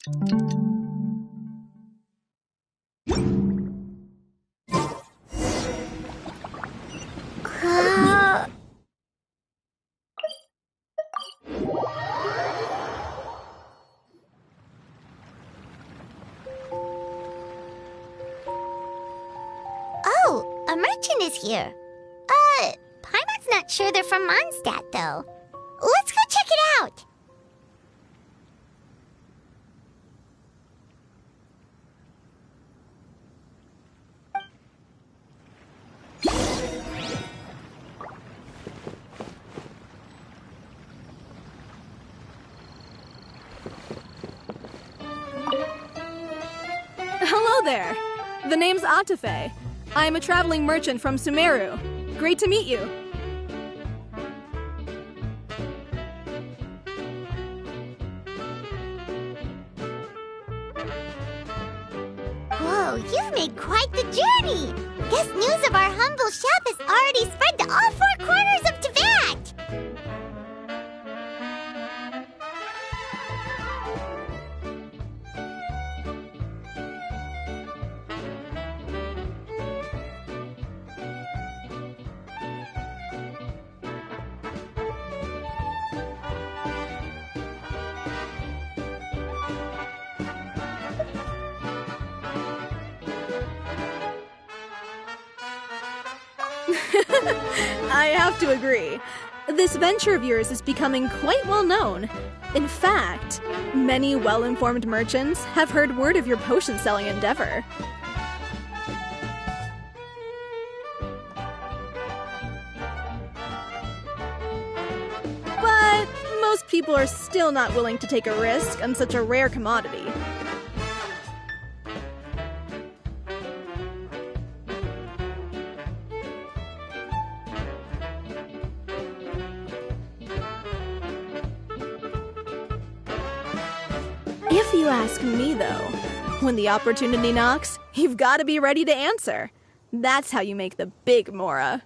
Oh, a merchant is here. Paimon's not sure they're from Mondstadt, though. Let's go check it out. Hello there. The name's Atafe. I'm a traveling merchant from Sumeru. Great to meet you. Whoa, you've made quite the journey! Guess news of our humble shop has already spread to all four corners of Teyvat! I have to agree. This venture of yours is becoming quite well known. In fact, many well-informed merchants have heard word of your potion-selling endeavor. But most people are still not willing to take a risk on such a rare commodity. If you ask me, though, when the opportunity knocks, you've got to be ready to answer. That's how you make the big Mora.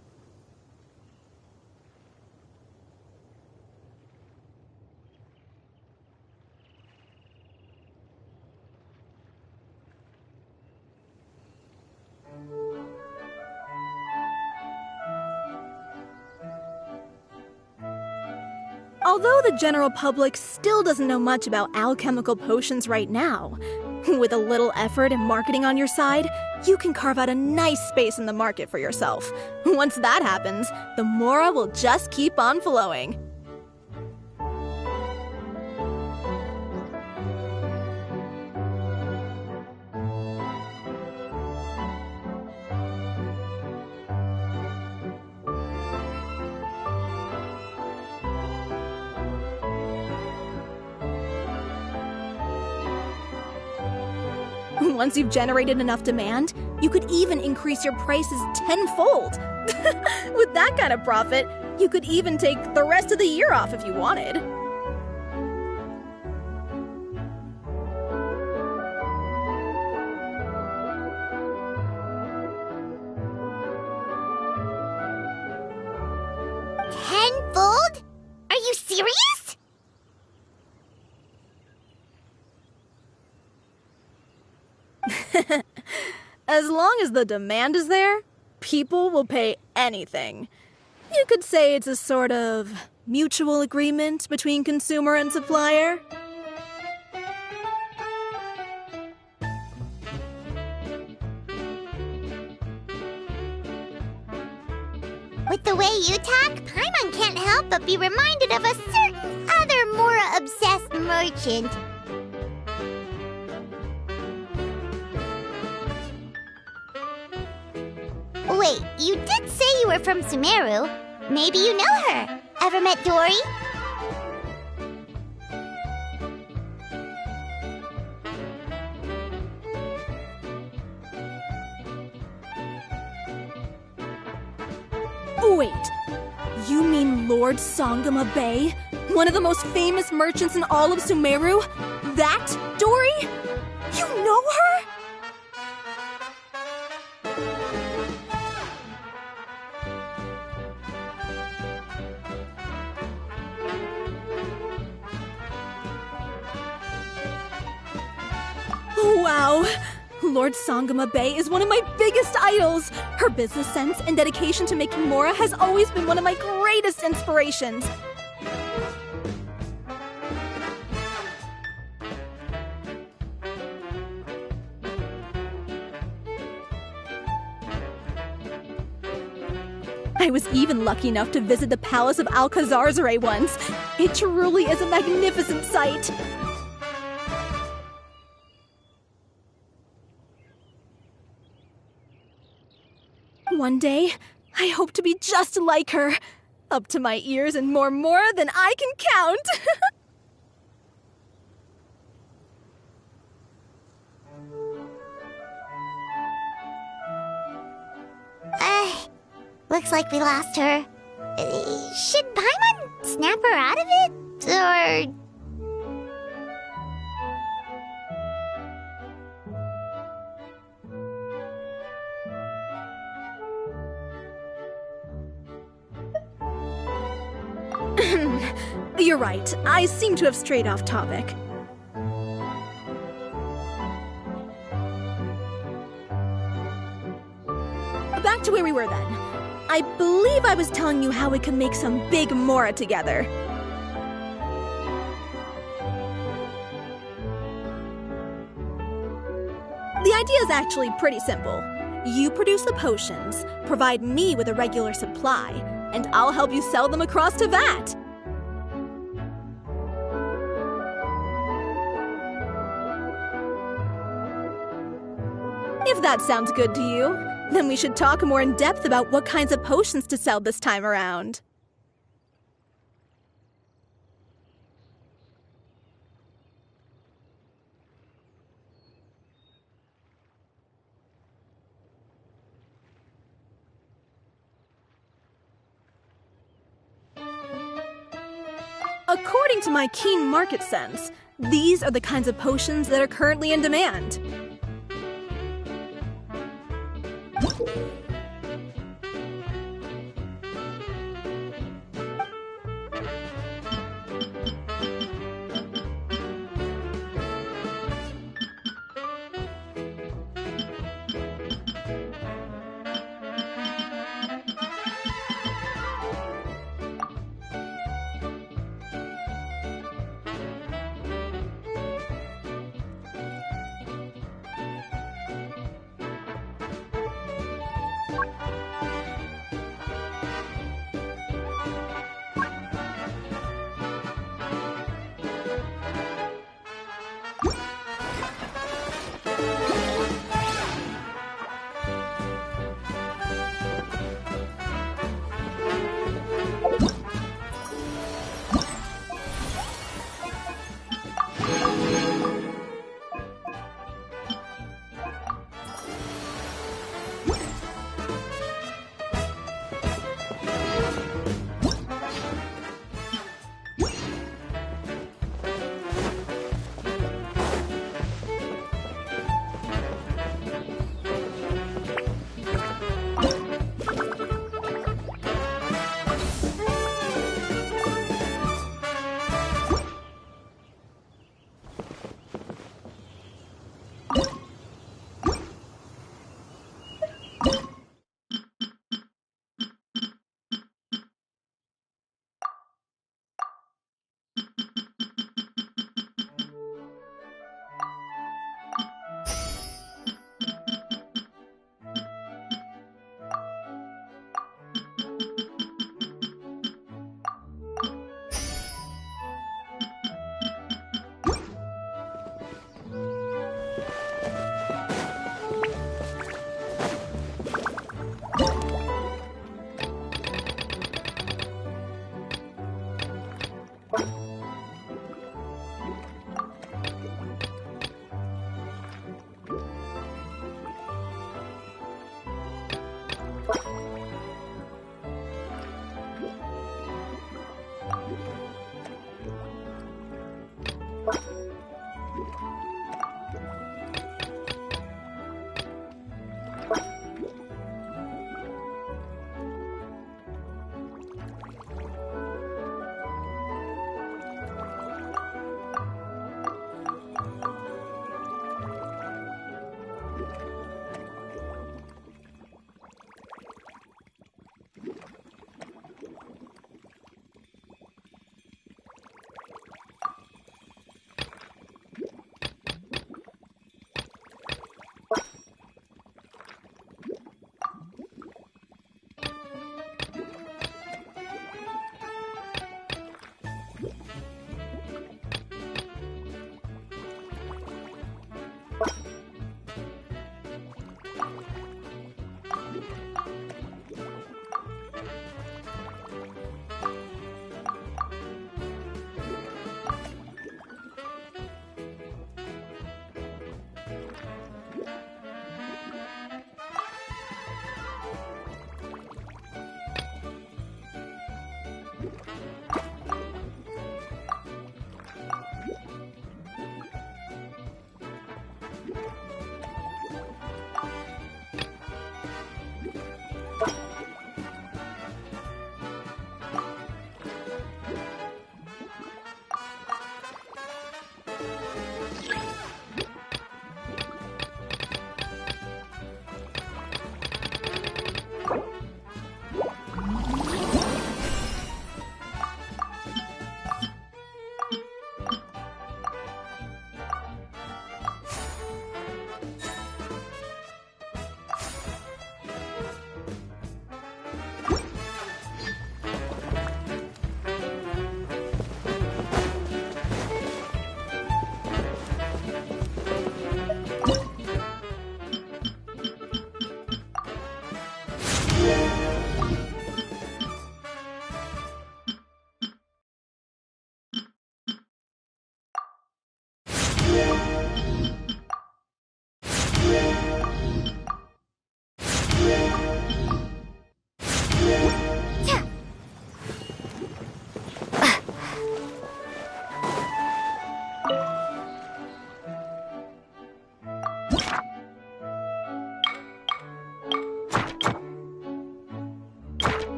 Although the general public still doesn't know much about alchemical potions right now, with a little effort and marketing on your side, you can carve out a nice space in the market for yourself. Once that happens, the Mora will just keep on flowing. Once you've generated enough demand, you could even increase your prices tenfold. With that kind of profit, you could even take the rest of the year off if you wanted. Tenfold? Are you serious? As long as the demand is there, people will pay anything. You could say it's a sort of mutual agreement between consumer and supplier. With the way you talk, Paimon can't help but be reminded of a certain other Mora-obsessed merchant. Wait, you did say you were from Sumeru. Maybe you know her. Ever met Dory? Wait, you mean Lord Sangama Bay? One of the most famous merchants in all of Sumeru? That Dory? You know her? Lord Sangama Bay is one of my biggest idols. Her business sense and dedication to making mora has always been one of my greatest inspirations. I was even lucky enough to visit the Palace of Alcazarzaray once. It truly is a magnificent sight. One day, I hope to be just like her. Up to my ears in more mora than I can count. Looks like we lost her. Should Paimon snap her out of it? Or... You're right. I seem to have strayed off topic. Back to where we were then. I believe I was telling you how we could make some big mora together. The idea is actually pretty simple. You produce the potions, provide me with a regular supply, and I'll help you sell them across to Vat. If that sounds good to you, then we should talk more in depth about what kinds of potions to sell this time around. According to my keen market sense, these are the kinds of potions that are currently in demand.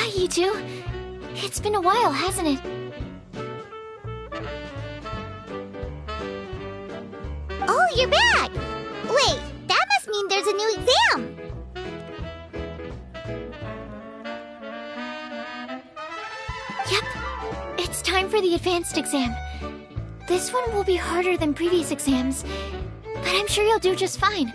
Hi, you two. It's been a while, hasn't it? Oh, you're back! Wait, that must mean there's a new exam! Yep. It's time for the advanced exam. This one will be harder than previous exams, but I'm sure you'll do just fine.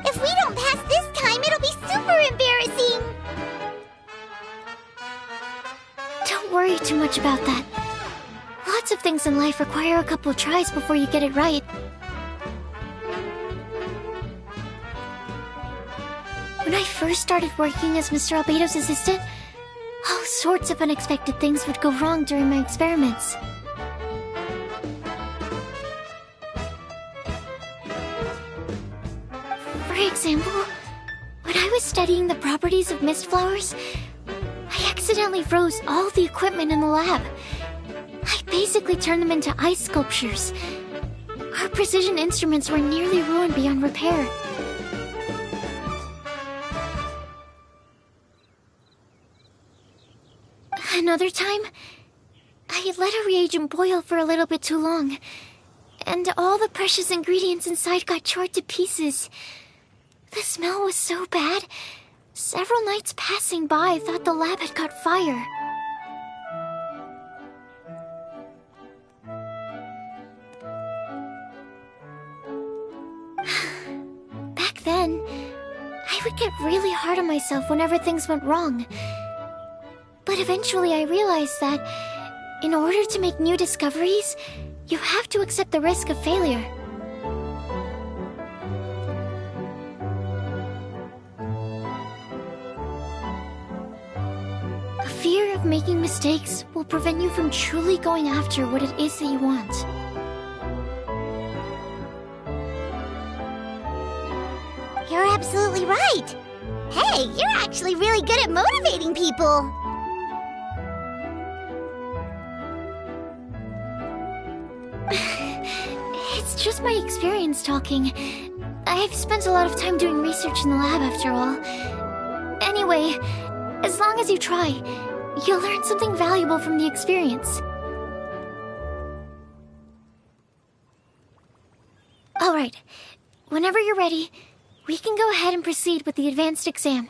If we don't pass this time, it'll be super embarrassing! Don't worry too much about that. Lots of things in life require a couple tries before you get it right. When I first started working as Mr. Albedo's assistant, all sorts of unexpected things would go wrong during my experiments. For example, when I was studying the properties of mist flowers, I accidentally froze all the equipment in the lab. I basically turned them into ice sculptures. Our precision instruments were nearly ruined beyond repair. Another time, I let a reagent boil for a little bit too long, and all the precious ingredients inside got charred to pieces. The smell was so bad, several nights passing by thought the lab had caught fire. Back then, I would get really hard on myself whenever things went wrong. But eventually I realized that, in order to make new discoveries, you have to accept the risk of failure. A fear of making mistakes will prevent you from truly going after what it is that you want. You're absolutely right! Hey, you're actually really good at motivating people! It's just my experience talking. I've spent a lot of time doing research in the lab after all. Anyway, as long as you try, you'll learn something valuable from the experience. Alright, whenever you're ready, we can go ahead and proceed with the advanced exam.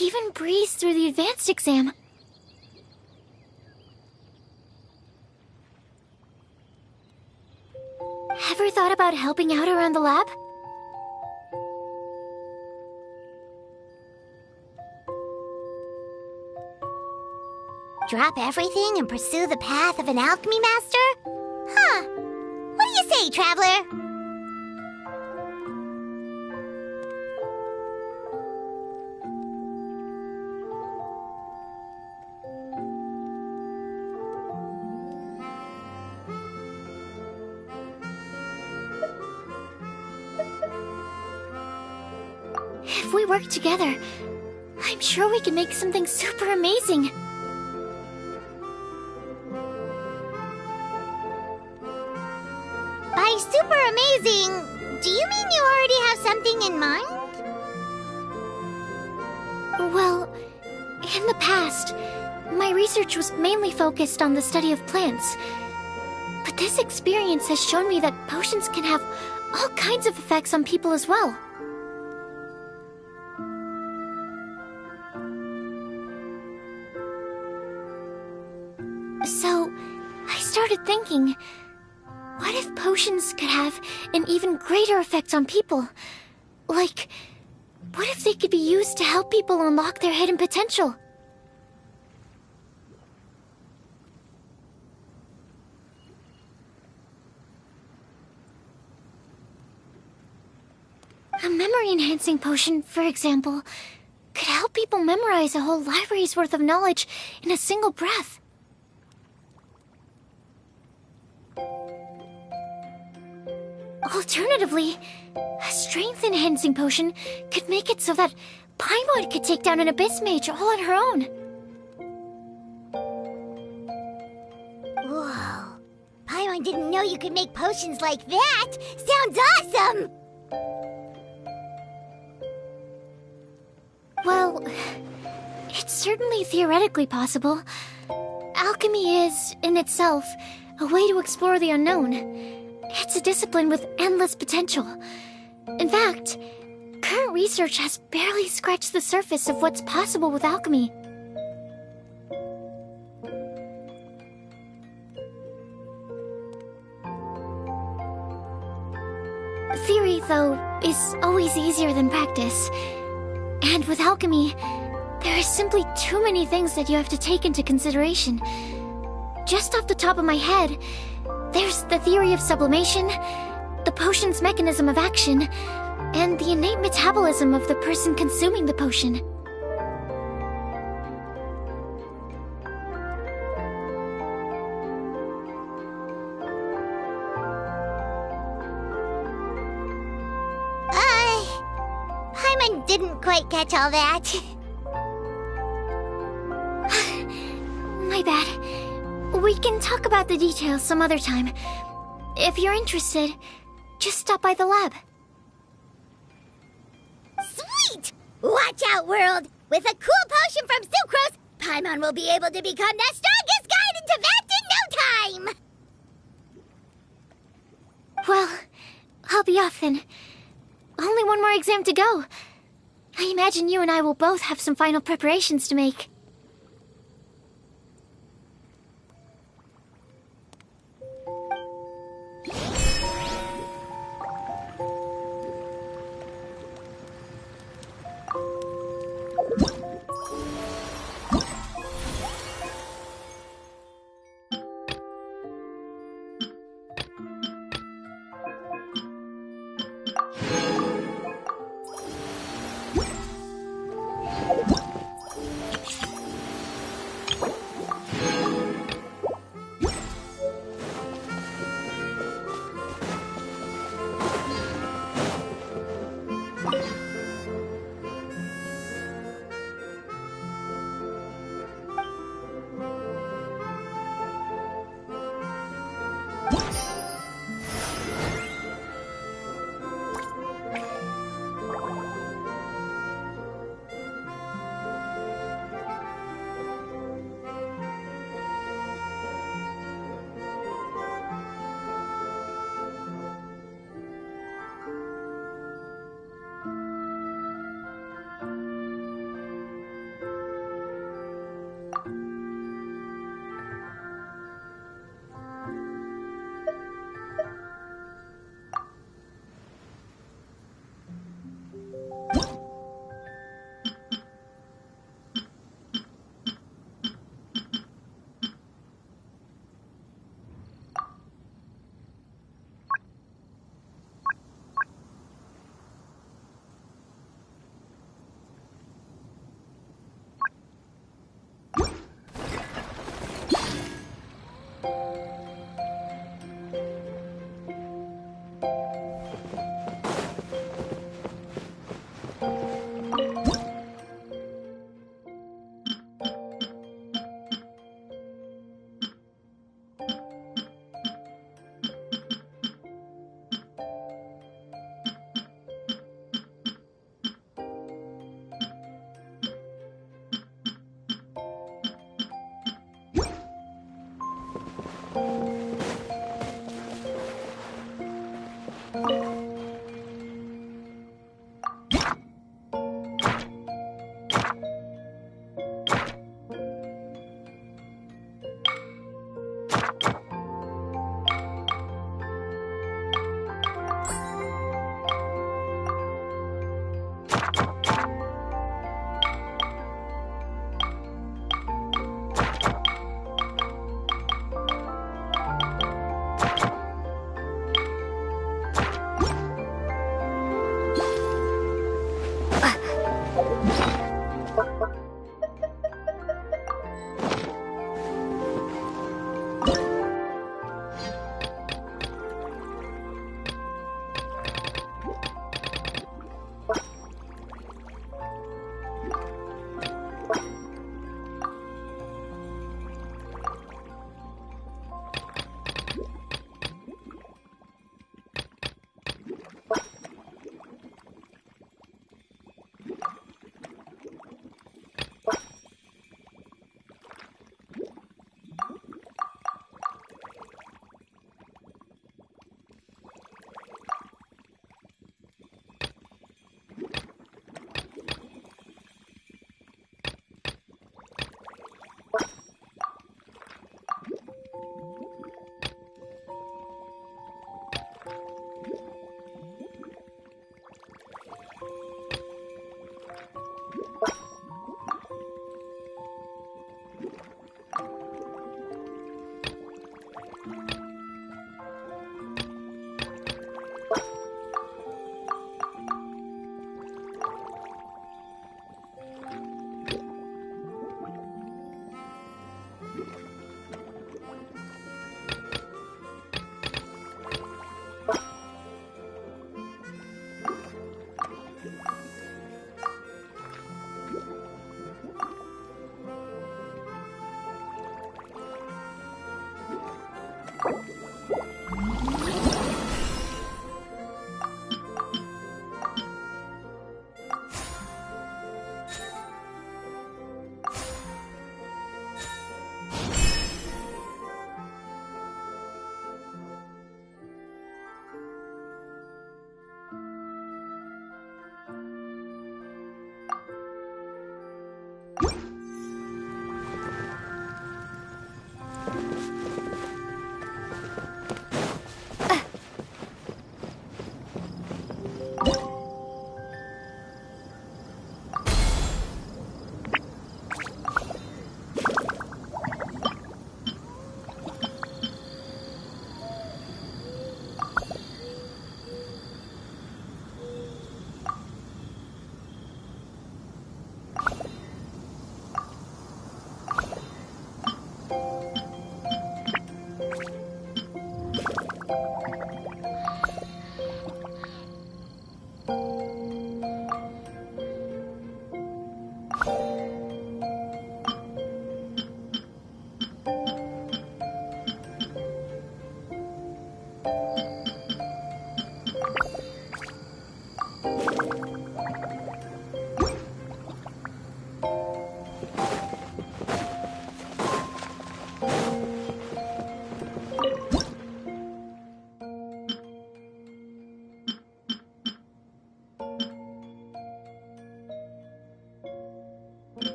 even breeze through the advanced exam. Ever thought about helping out around the lab? Drop everything and pursue the path of an alchemy master? Huh. What do you say, traveler? If we work together, I'm sure we can make something super amazing. By super amazing, do you mean you already have something in mind? Well, in the past, my research was mainly focused on the study of plants. But this experience has shown me that potions can have all kinds of effects on people as well. So, I started thinking, what if potions could have an even greater effect on people? Like, what if they could be used to help people unlock their hidden potential? A memory-enhancing potion, for example, could help people memorize a whole library's worth of knowledge in a single breath. Alternatively, a strength-enhancing potion could make it so that Paimon could take down an Abyss Mage all on her own. Whoa. Paimon didn't know you could make potions like that. Sounds awesome! Well, it's certainly theoretically possible. Alchemy is, in itself, a way to explore the unknown. It's a discipline with endless potential. In fact, current research has barely scratched the surface of what's possible with alchemy. Theory, though, is always easier than practice. And with alchemy, there are simply too many things that you have to take into consideration. Just off the top of my head, there's the theory of sublimation, the potion's mechanism of action, and the innate metabolism of the person consuming the potion. Paimon didn't quite catch all that. My bad. We can talk about the details some other time. If you're interested, just stop by the lab. Sweet! Watch out, world! With a cool potion from Sucrose, Paimon will be able to become the strongest guide into Vast in no time! Well, I'll be off then. Only one more exam to go. I imagine you and I will both have some final preparations to make.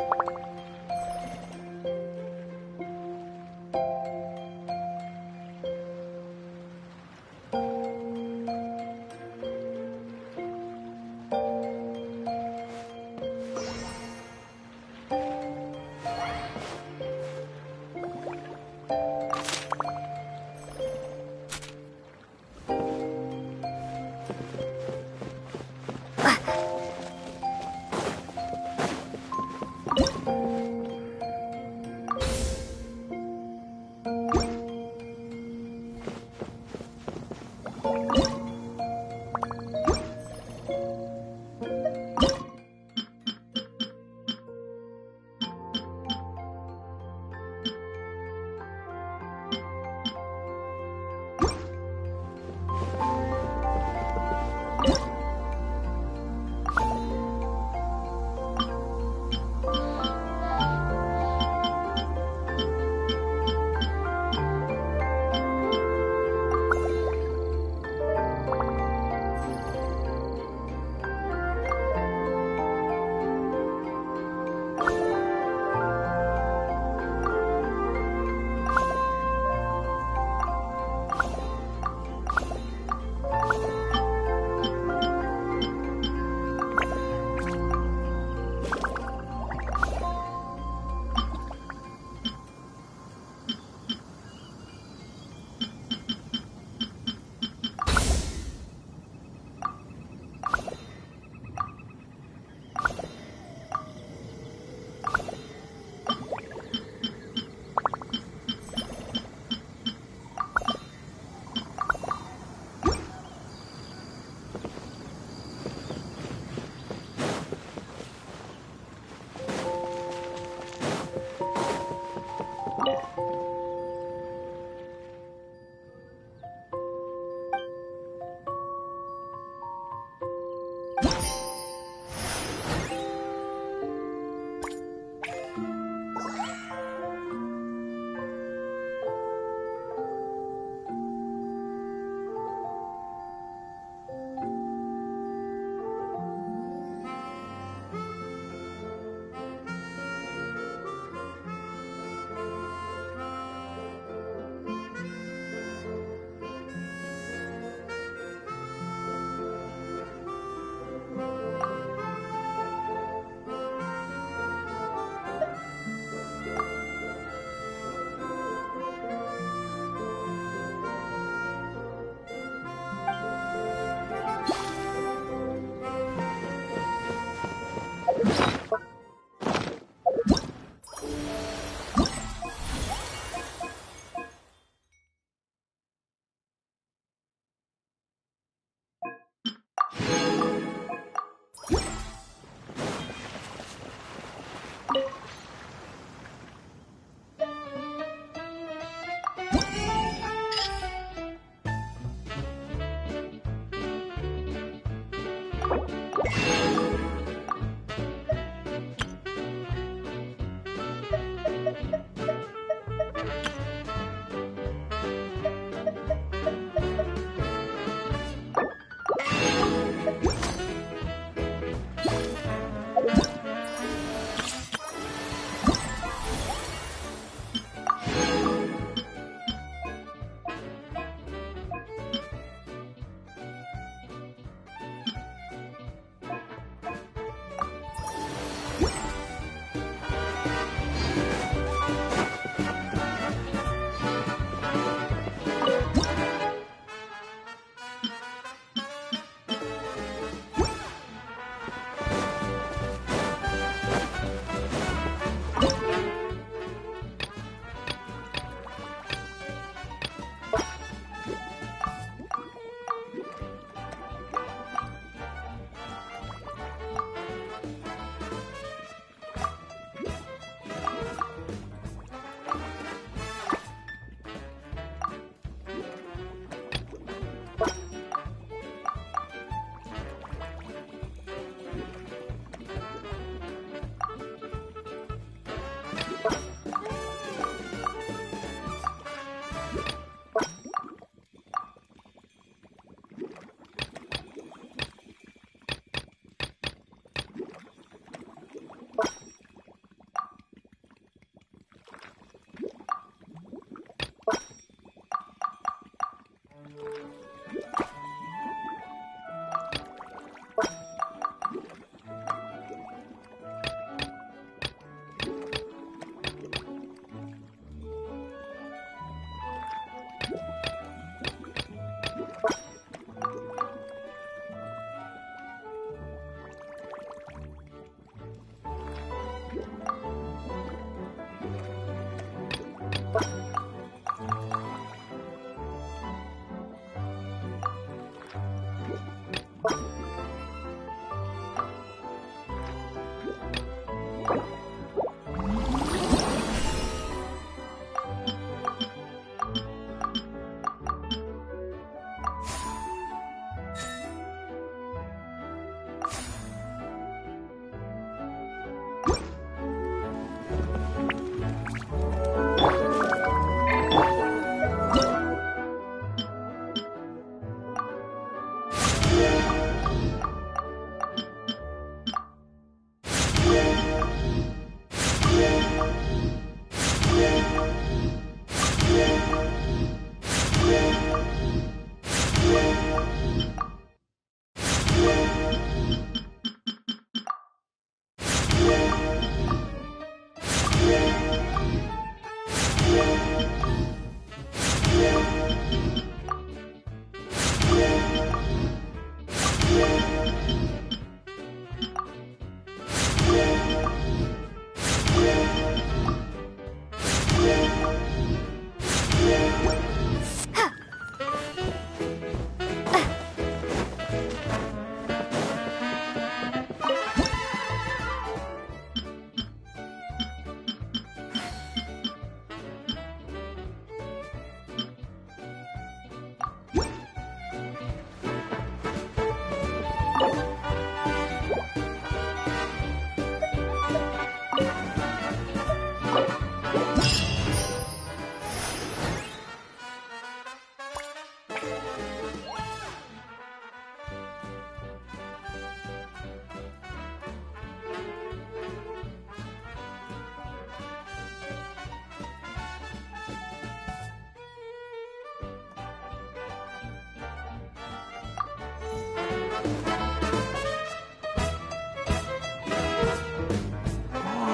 Huh?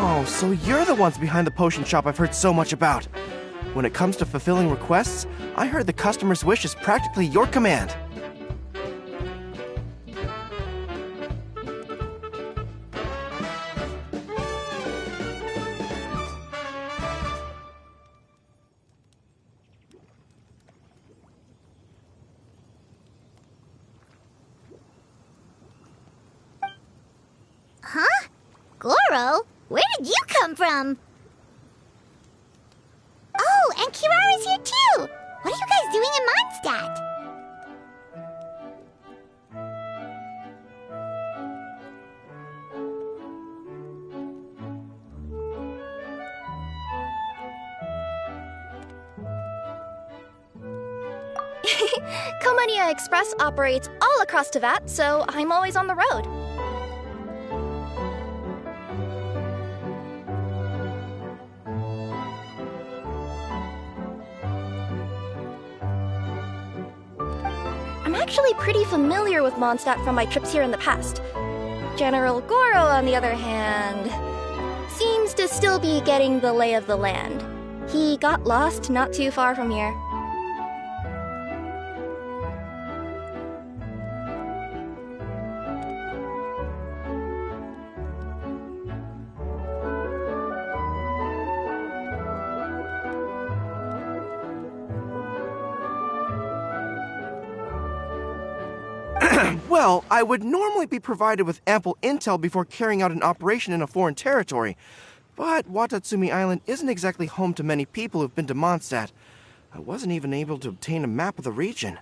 Oh, so you're the ones behind the potion shop I've heard so much about. When it comes to fulfilling requests, I heard the customer's wish is practically your command. Huh? Goro? Where did you come from? Oh, and Kirara's here too! What are you guys doing in Mondstadt? Komania Express operates all across Teyvat, so I'm always on the road. I'm actually pretty familiar with Mondstadt from my trips here in the past. General Goro, on the other hand, seems to still be getting the lay of the land. He got lost not too far from here. Well, I would normally be provided with ample intel before carrying out an operation in a foreign territory, but Watatsumi Island isn't exactly home to many people who've been to Mondstadt. I wasn't even able to obtain a map of the region.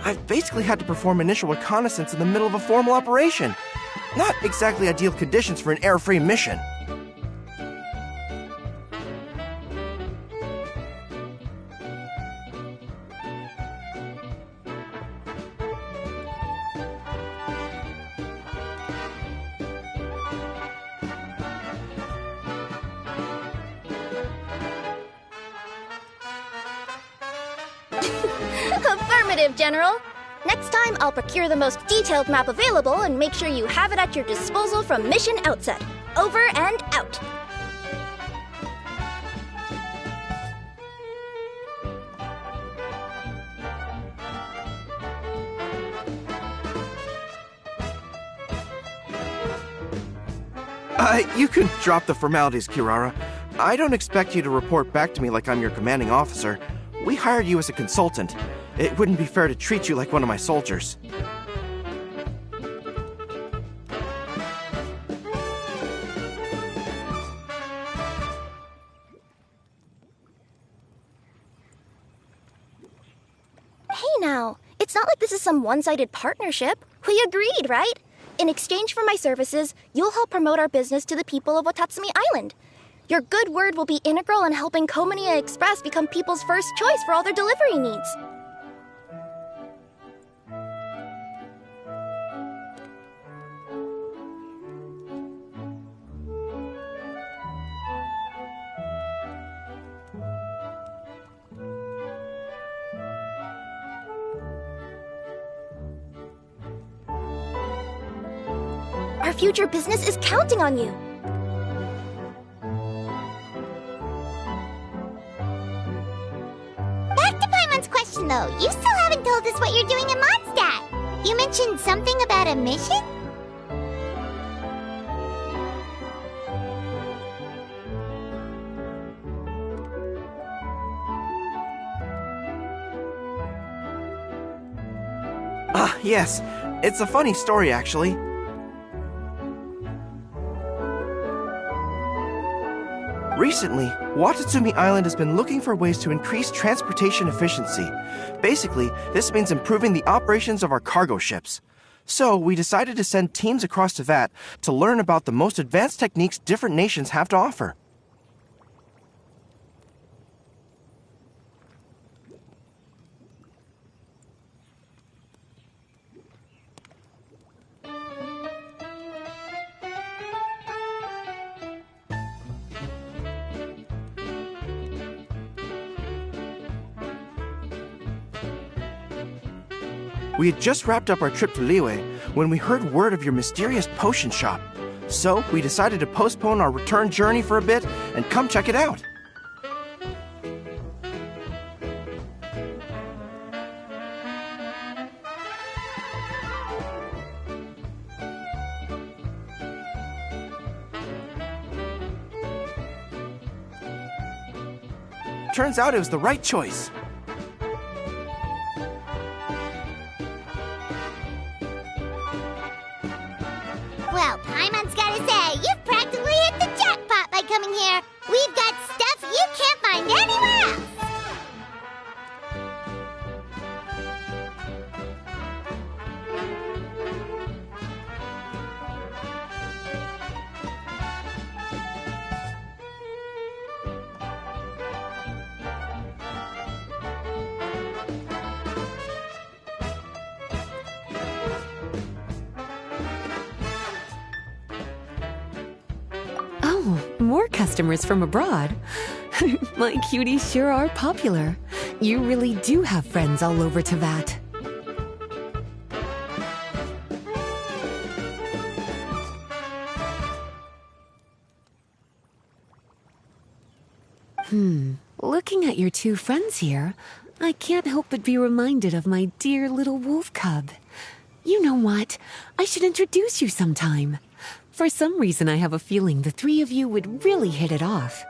I've basically had to perform initial reconnaissance in the middle of a formal operation. Not exactly ideal conditions for an air-free mission. Affirmative, General! Next time, I'll procure the most detailed map available and make sure you have it at your disposal from mission outset. Over and out. You can drop the formalities, Kirara. I don't expect you to report back to me like I'm your commanding officer. We hired you as a consultant. It wouldn't be fair to treat you like one of my soldiers. Hey now, it's not like this is some one-sided partnership. We agreed, right? In exchange for my services, you'll help promote our business to the people of Watatsumi Island. Your good word will be integral in helping Komania Express become people's first choice for all their delivery needs. Our future business is counting on you. Back to Paimon's question, though. You still haven't told us what you're doing in Mondstadt. You mentioned something about a mission? Yes. It's a funny story, actually. Recently, Watatsumi Island has been looking for ways to increase transportation efficiency. Basically, this means improving the operations of our cargo ships. So, we decided to send teams across to Vat to learn about the most advanced techniques different nations have to offer. We had just wrapped up our trip to Liyue when we heard word of your mysterious potion shop. So, we decided to postpone our return journey for a bit and come check it out. Turns out it was the right choice. Well, Paimon's gotta say, you've practically hit the jackpot by coming here. We've got stuff you can't find anywhere else. more customers from abroad. My cuties sure are popular. You really do have friends all over Teyvat. Looking at your two friends here, I can't help but be reminded of my dear little wolf cub. You know what? I should introduce you sometime. For some reason, I have a feeling the three of you would really hit it off.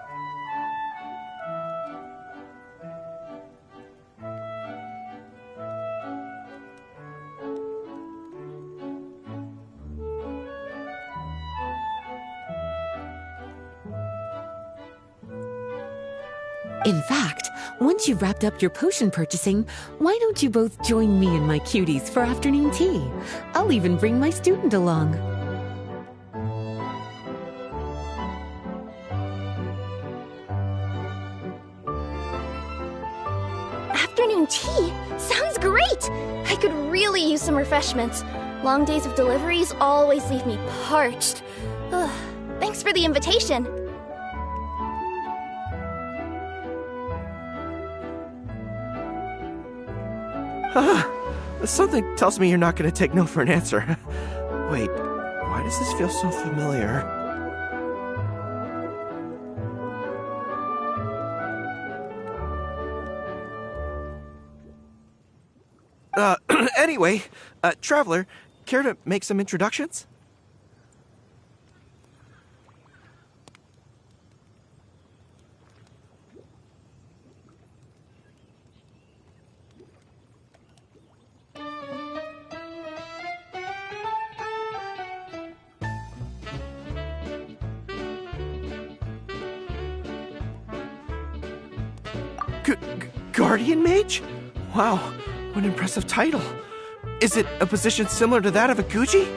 In fact, once you've wrapped up your potion purchasing, why don't you both join me and my cuties for afternoon tea? I'll even bring my student along. Afternoon tea? Sounds great! I could really use some refreshments. Long days of deliveries always leave me parched. Ugh. Thanks for the invitation. Something tells me you're not going to take no for an answer. Wait, why does this feel so familiar? Anyway, Traveler, care to make some introductions? Guardian Mage? Wow, what an impressive title. Is it a position similar to that of a Guji?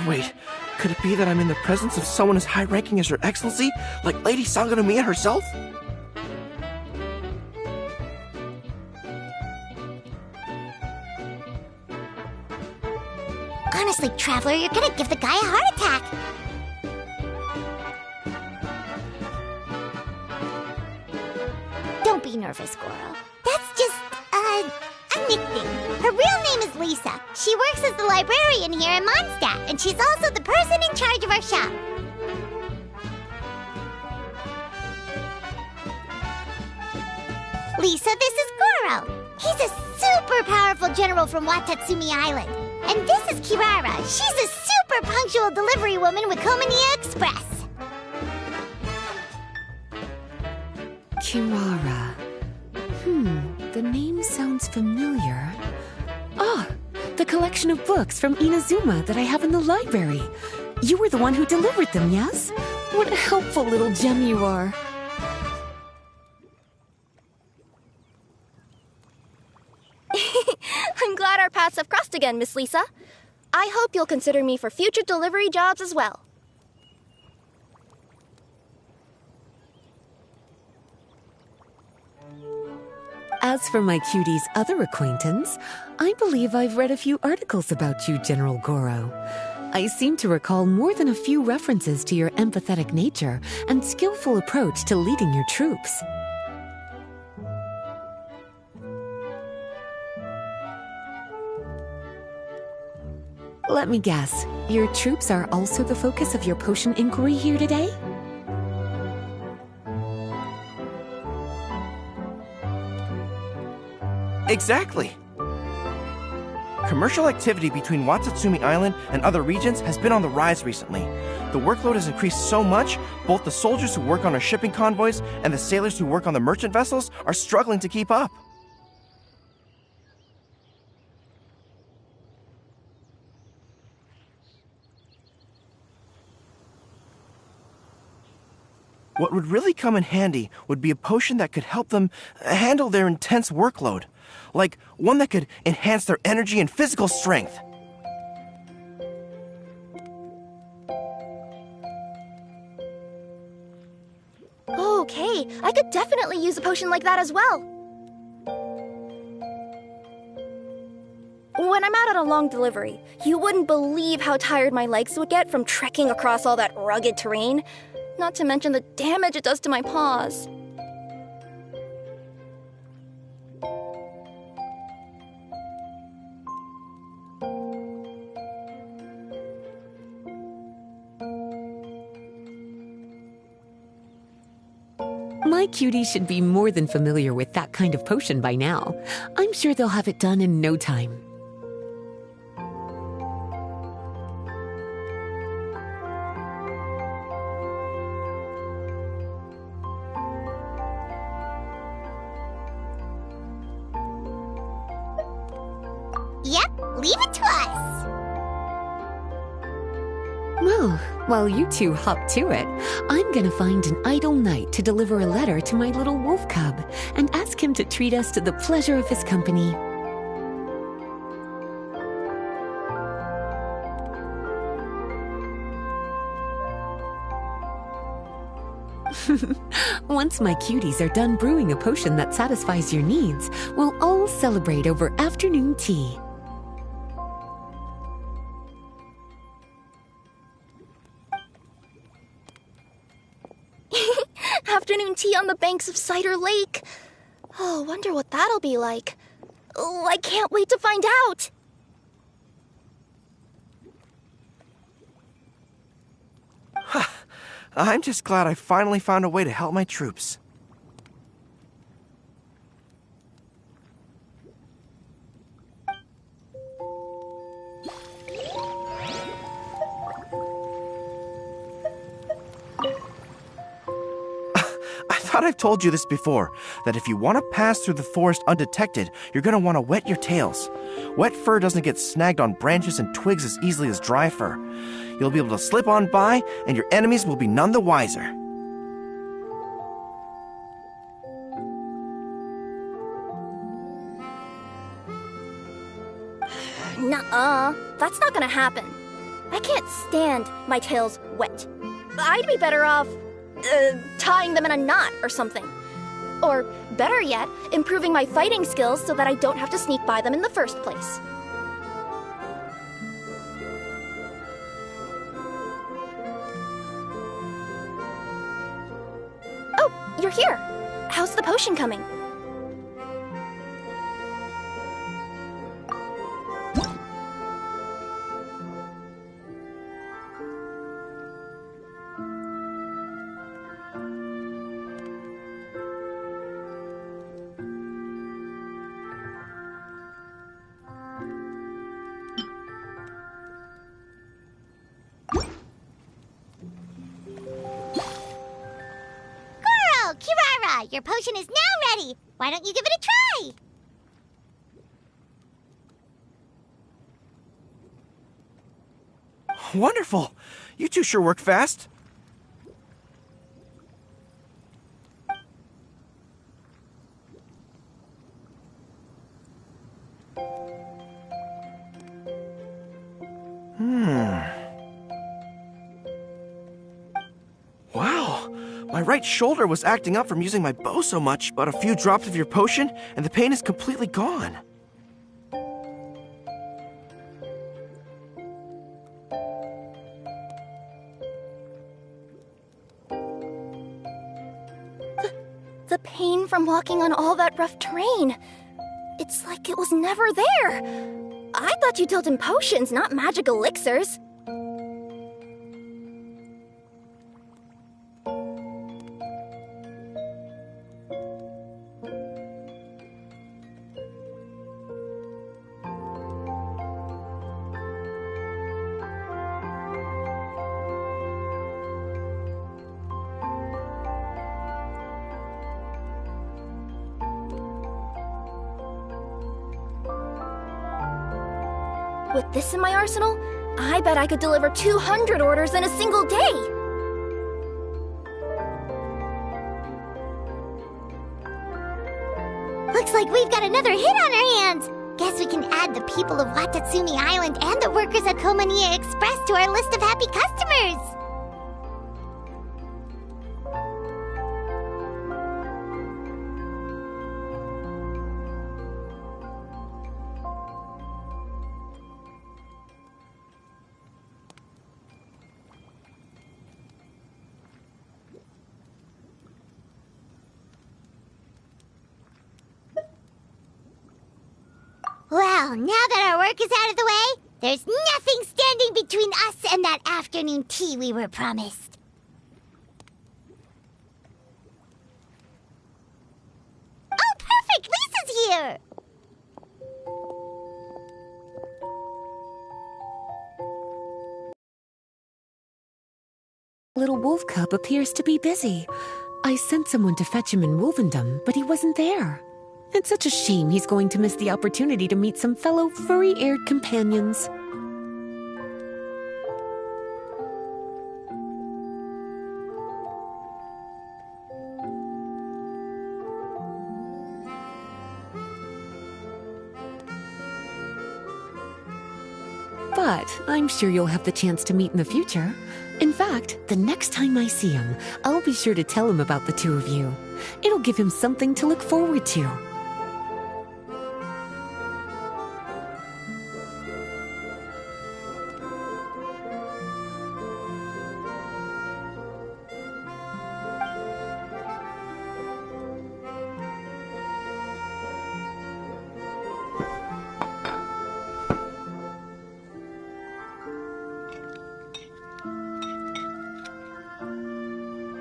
Wait, could it be that I'm in the presence of someone as high-ranking as Her Excellency, like Lady Sangonomiya herself? Honestly, Traveler, you're gonna give the guy a heart attack. Don't be nervous, Goro. That's just, a nickname. Her real name is Lisa. She works as the librarian here in Mondstadt, and she's also the person in charge of our shop. Lisa, this is Goro. He's a super powerful general from Watatsumi Island. And this is Kirara. She's a super punctual delivery woman with Komania Express. Kirara. The name sounds familiar. Ah, the collection of books from Inazuma that I have in the library. You were the one who delivered them, yes? What a helpful little gem you are. I'm glad our paths have crossed again, Miss Lisa. I hope you'll consider me for future delivery jobs as well. As for my cutie's other acquaintance, I believe I've read a few articles about you, General Goro. I seem to recall more than a few references to your empathetic nature and skillful approach to leading your troops. Let me guess, your troops are also the focus of your potion inquiry here today? Exactly. Commercial activity between Watatsumi Island and other regions has been on the rise recently. The workload has increased so much, both the soldiers who work on our shipping convoys and the sailors who work on the merchant vessels are struggling to keep up. What would really come in handy would be a potion that could help them handle their intense workload. Like one that could enhance their energy and physical strength. Okay, I could definitely use a potion like that as well. When I'm out on a long delivery, you wouldn't believe how tired my legs would get from trekking across all that rugged terrain. Not to mention the damage it does to my paws. My cutie should be more than familiar with that kind of potion by now. I'm sure they'll have it done in no time. Yep, leave it to us. Well, while you two hop to it, I'm gonna find an idle knight to deliver a letter to my little wolf cub and ask him to treat us to the pleasure of his company. Once my cuties are done brewing a potion that satisfies your needs, we'll all celebrate over afternoon tea. Afternoon tea on the banks of Cider Lake. Oh, wonder what that'll be like. Oh, I can't wait to find out. I'm just glad I finally found a way to help my troops. I thought I've told you this before, that if you want to pass through the forest undetected, you're going to want to wet your tails. Wet fur doesn't get snagged on branches and twigs as easily as dry fur. You'll be able to slip on by, and your enemies will be none the wiser. Nuh-uh, that's not gonna happen. I can't stand my tails wet. I'd be better off, tying them in a knot or something. Or, better yet, improving my fighting skills so that I don't have to sneak by them in the first place. Oh, you're here. How's the potion coming? Kirara, your potion is now ready. Why don't you give it a try? Wonderful! You two sure work fast. Wow! My right shoulder was acting up from using my bow so much, but a few drops of your potion, and the pain is completely gone. The pain from walking on all that rough terrain. It's like it was never there. I thought you dealt in potions, not magic elixirs. With this in my arsenal, I bet I could deliver 200 orders in a single day. Looks like we've got another hit on our hands. Guess we can add the people of Watatsumi Island and the workers at Komaniya Express to our list of happy customers. Well, now that our work is out of the way, there's nothing standing between us and that afternoon tea we were promised. Oh, perfect! Lisa's here! Little Wolf Cub appears to be busy. I sent someone to fetch him in Wolvendom, but he wasn't there. It's such a shame he's going to miss the opportunity to meet some fellow furry-haired companions. But I'm sure you'll have the chance to meet in the future. In fact, the next time I see him, I'll be sure to tell him about the two of you. It'll give him something to look forward to.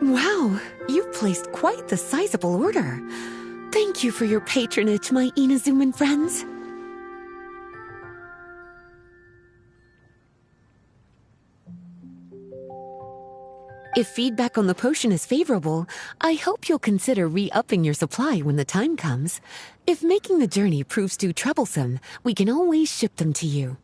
Wow, you've placed quite the sizable order. Thank you for your patronage, my Inazuman friends. If feedback on the potion is favorable, I hope you'll consider re-upping your supply when the time comes. If making the journey proves too troublesome, we can always ship them to you.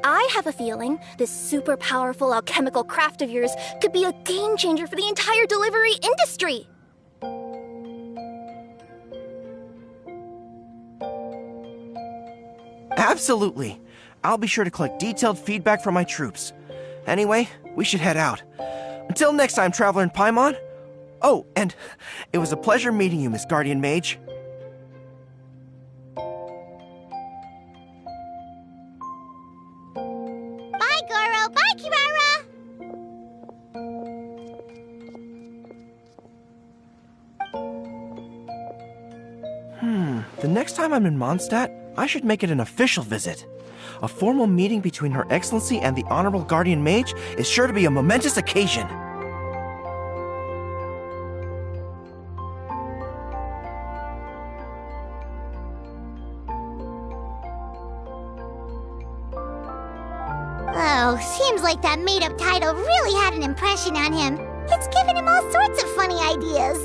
I have a feeling this super powerful alchemical craft of yours could be a game changer for the entire delivery industry. Absolutely. I'll be sure to collect detailed feedback from my troops. Anyway, we should head out. Until next time, Traveler in Paimon. Oh, and it was a pleasure meeting you, Miss Guardian Mage. Bye, Goro. Bye, Kirara. The next time I'm in Mondstadt, I should make it an official visit. A formal meeting between Her Excellency and the Honorable Guardian Mage is sure to be a momentous occasion. Oh, seems like that made-up title really had an impression on him. It's given him all sorts of funny ideas.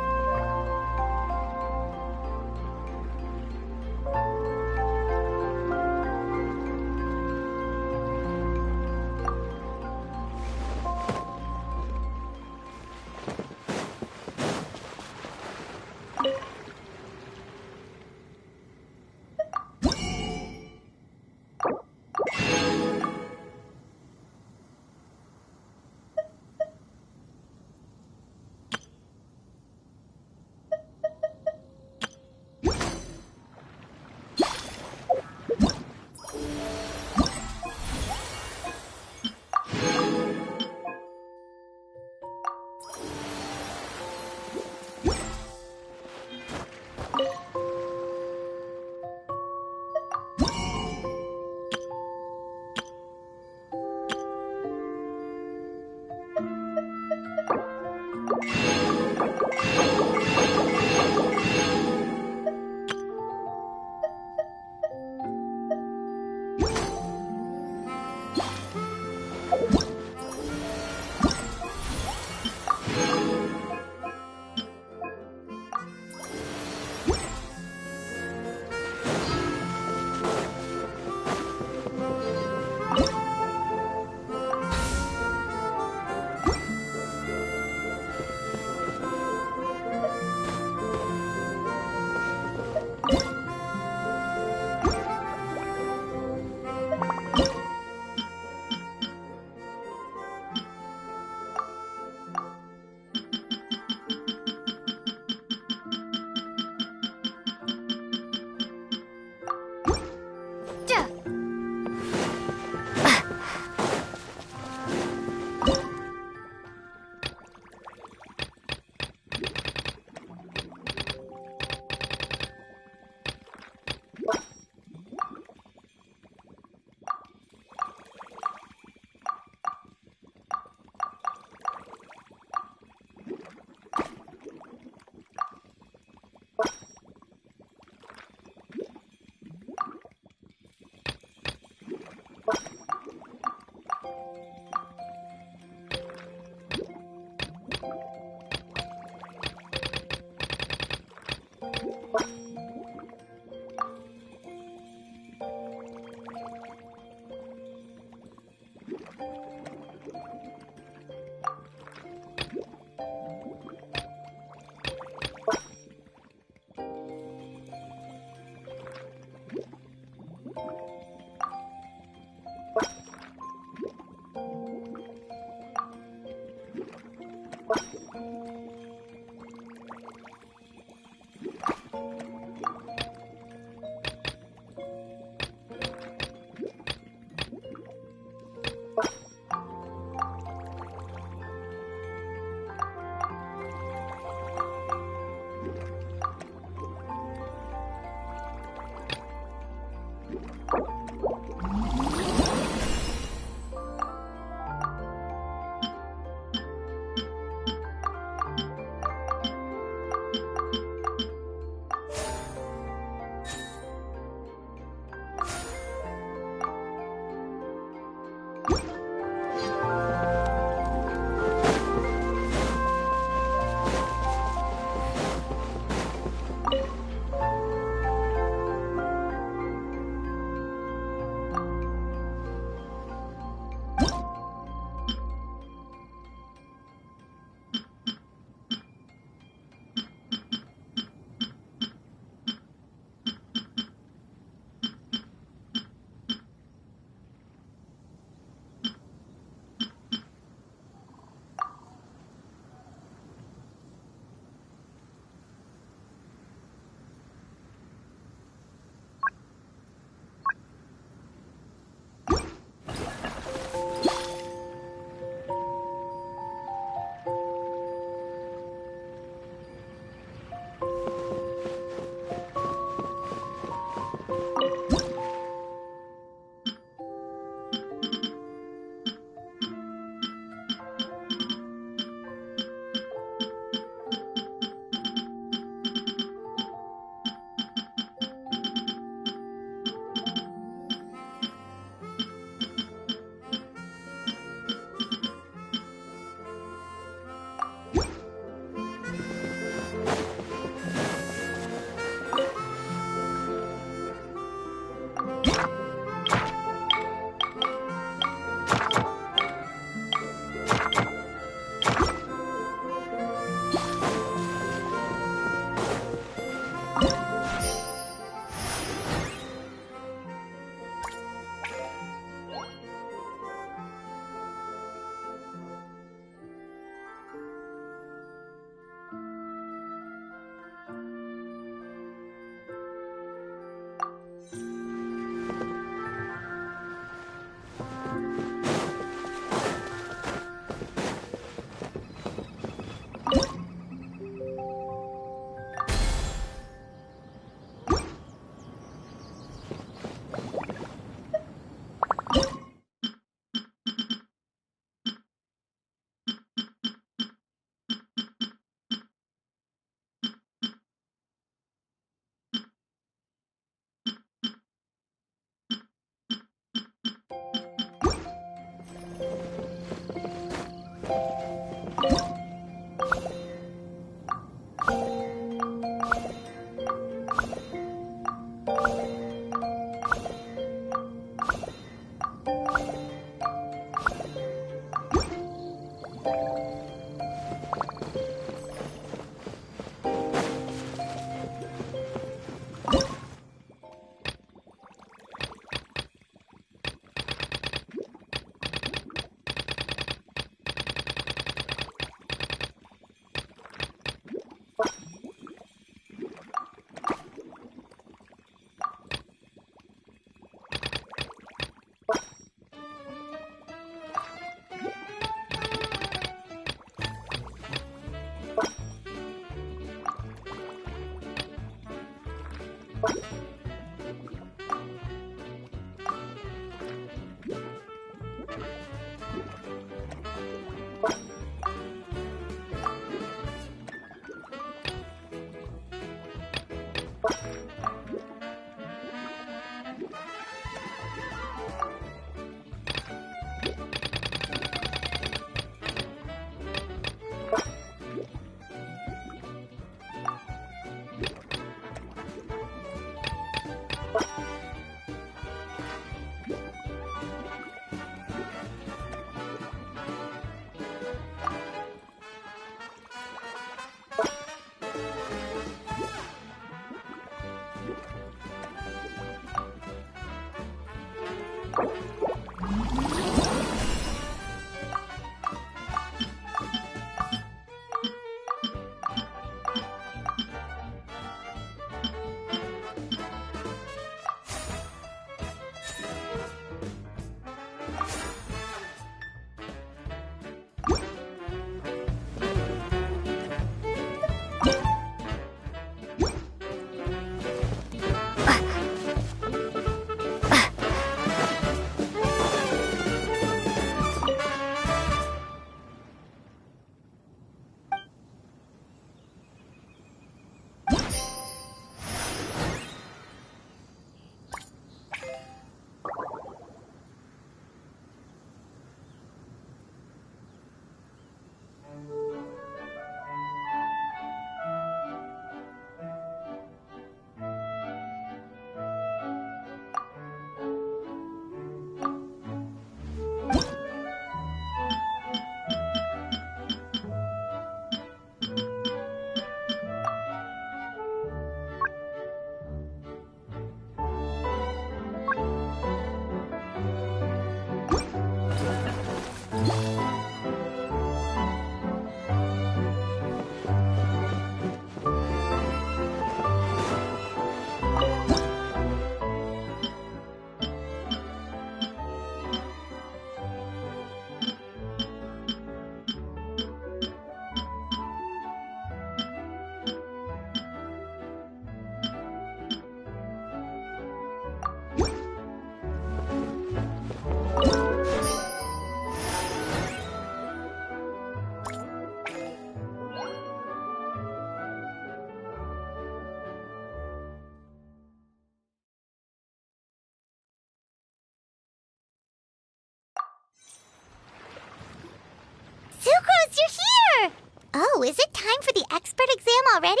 Oh, is it time for the expert exam already?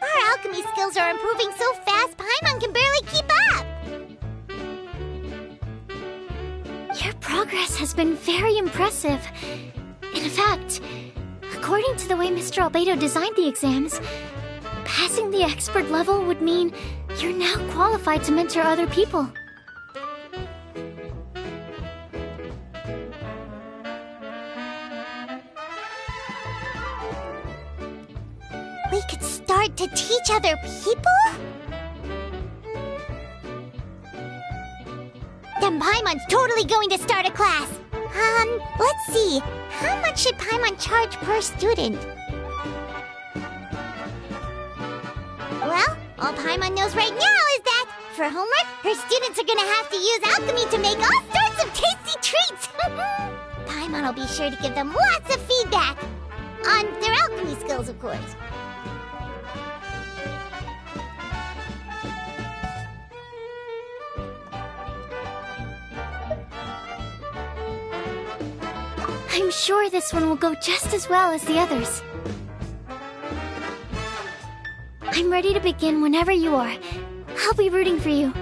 Our alchemy skills are improving so fast, Paimon can barely keep up! Your progress has been very impressive. In fact, according to the way Mr. Albedo designed the exams, passing the expert level would mean you're now qualified to mentor other people. We could start to teach other people? Then Paimon's totally going to start a class. Let's see. How much should Paimon charge per student? Well, all Paimon knows right now is that, for homework, her students are gonna have to use alchemy to make all sorts of tasty treats! Paimon will be sure to give them lots of feedback. On their alchemy skills, of course. I'm sure this one will go just as well as the others. I'm ready to begin whenever you are. I'll be rooting for you.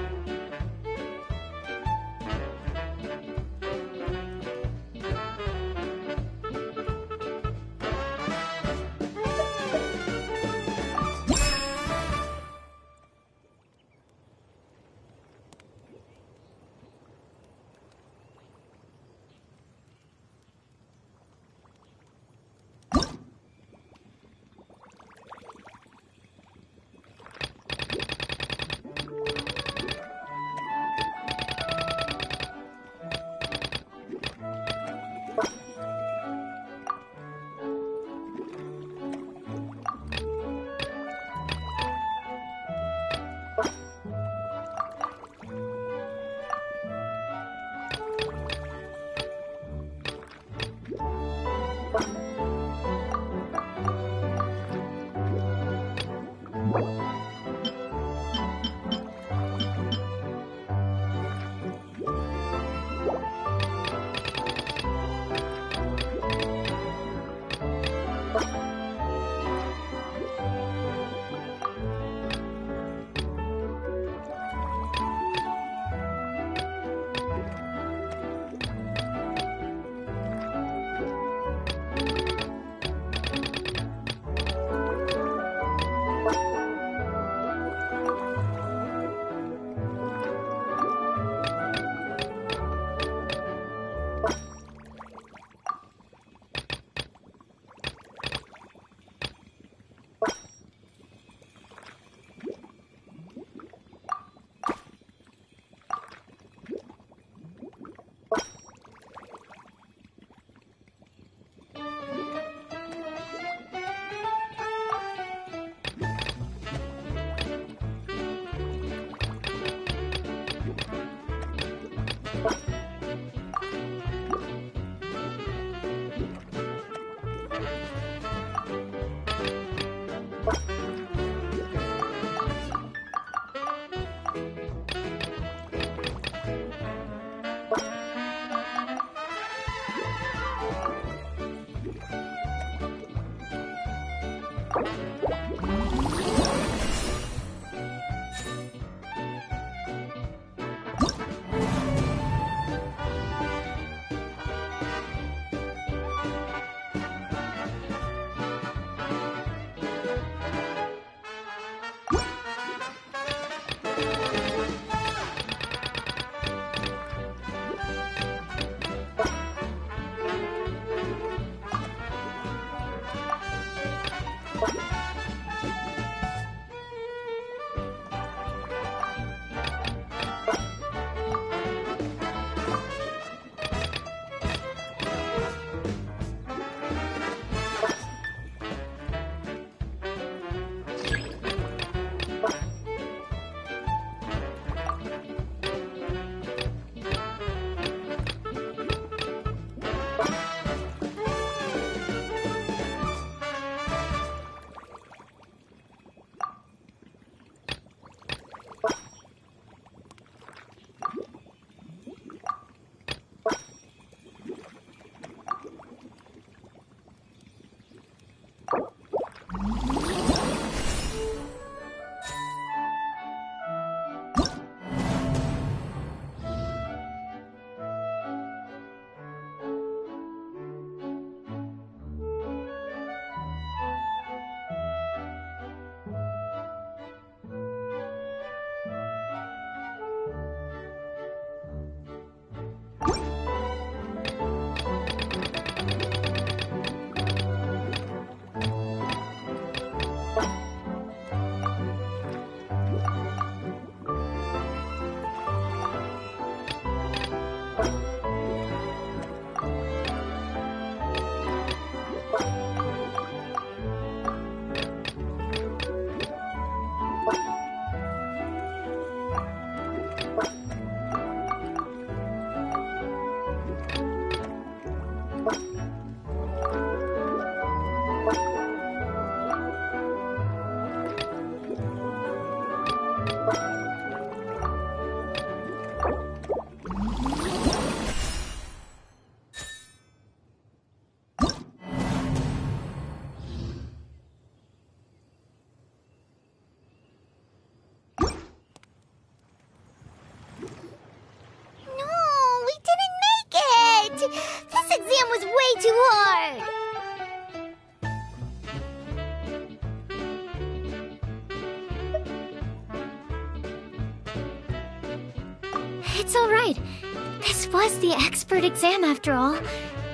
was the expert exam after all.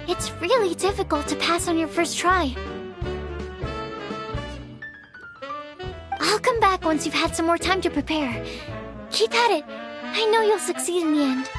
It's really difficult to pass on your first try. I'll come back once you've had some more time to prepare. Keep at it. I know you'll succeed in the end.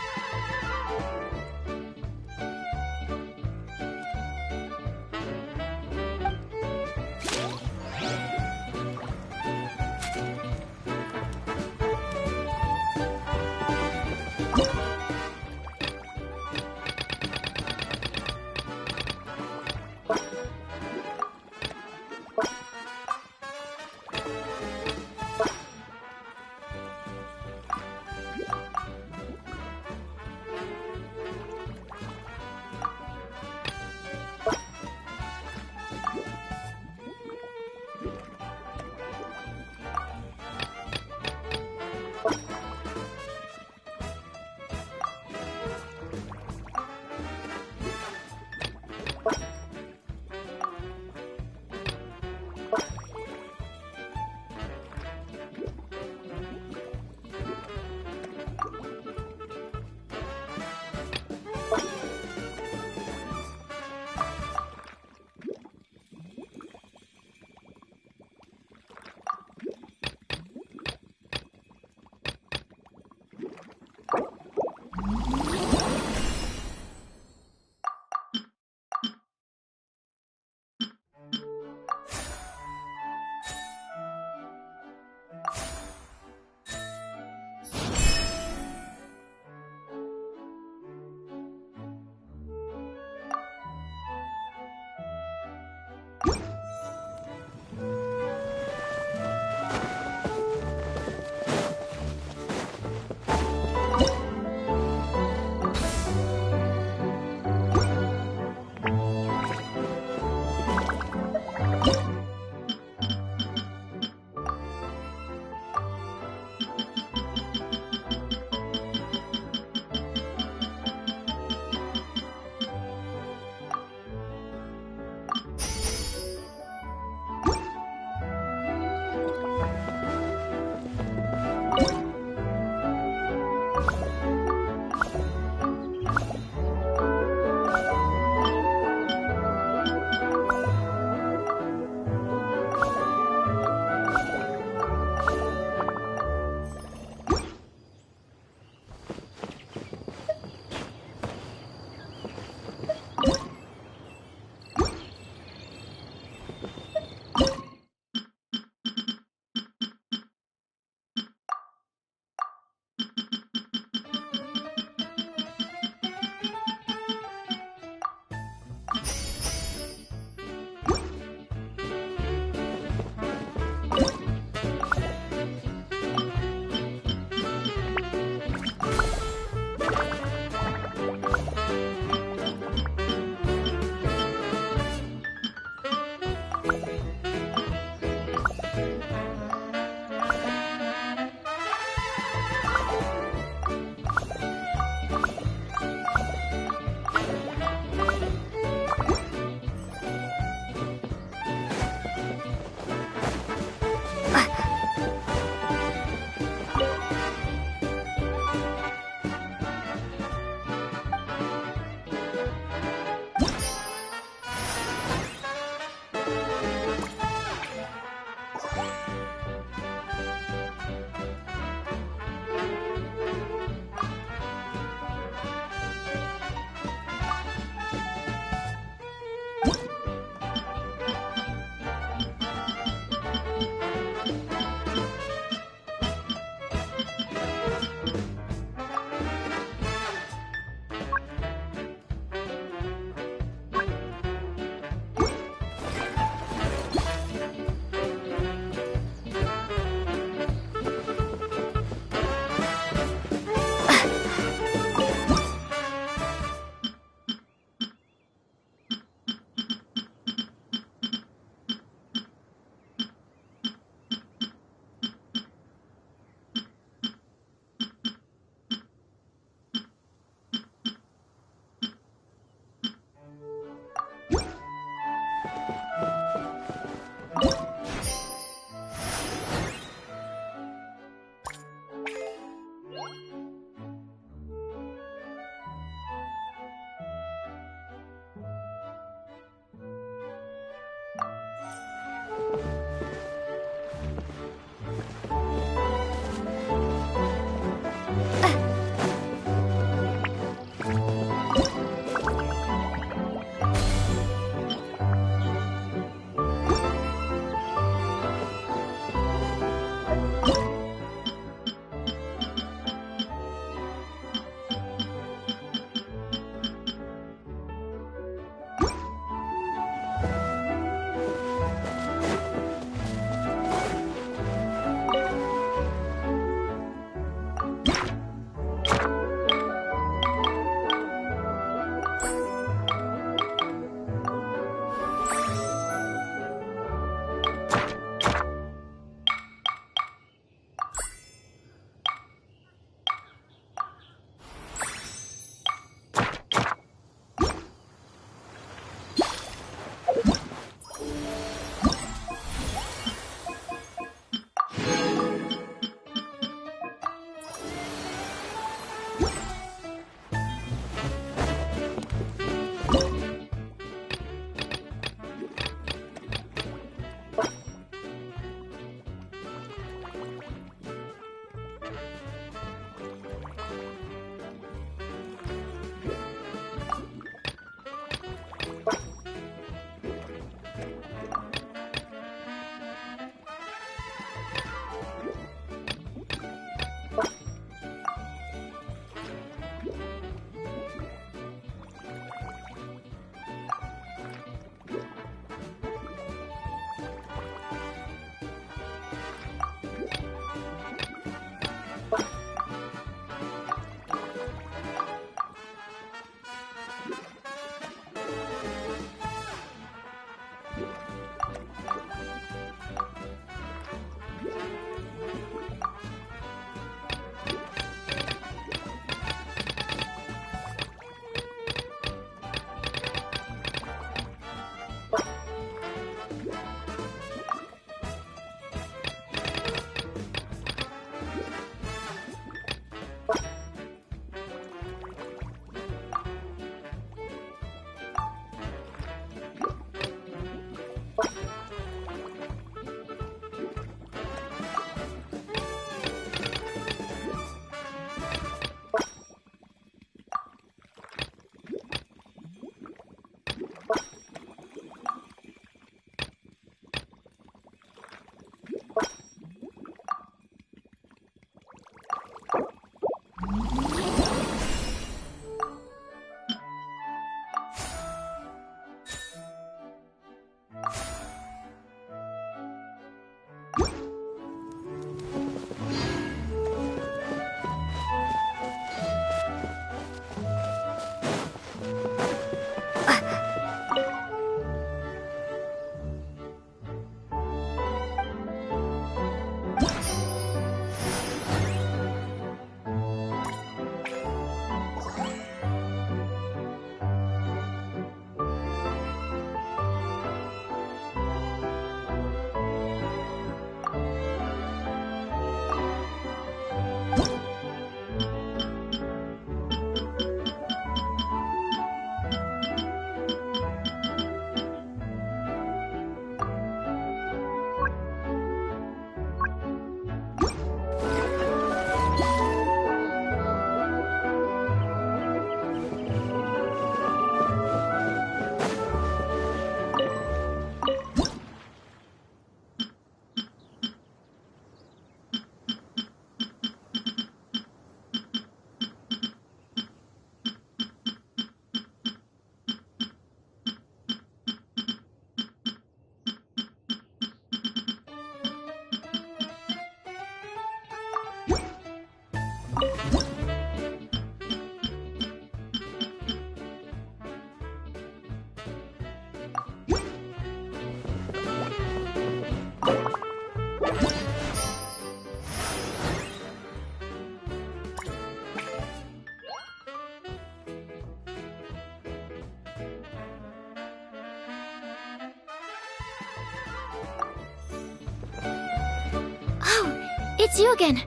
it's you again.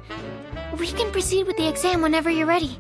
We can proceed with the exam whenever you're ready.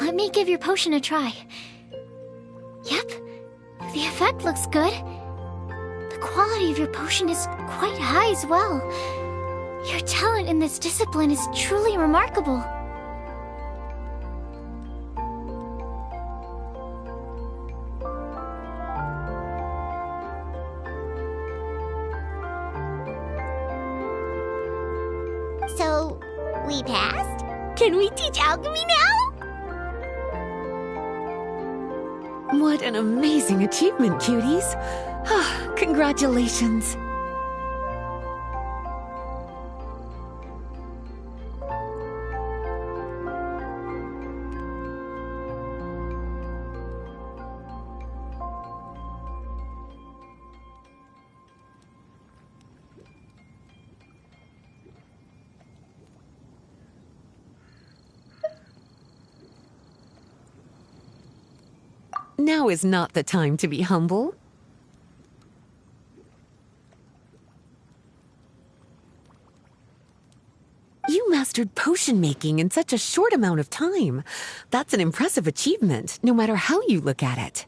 let me give your potion a try. Yep, the effect looks good. The quality of your potion is quite high as well. Your talent in this discipline is truly remarkable. So, we passed? Can we teach alchemy now? What an amazing achievement, cuties! Congratulations! Now is not the time to be humble. You mastered potion making in such a short amount of time. That's an impressive achievement, no matter how you look at it.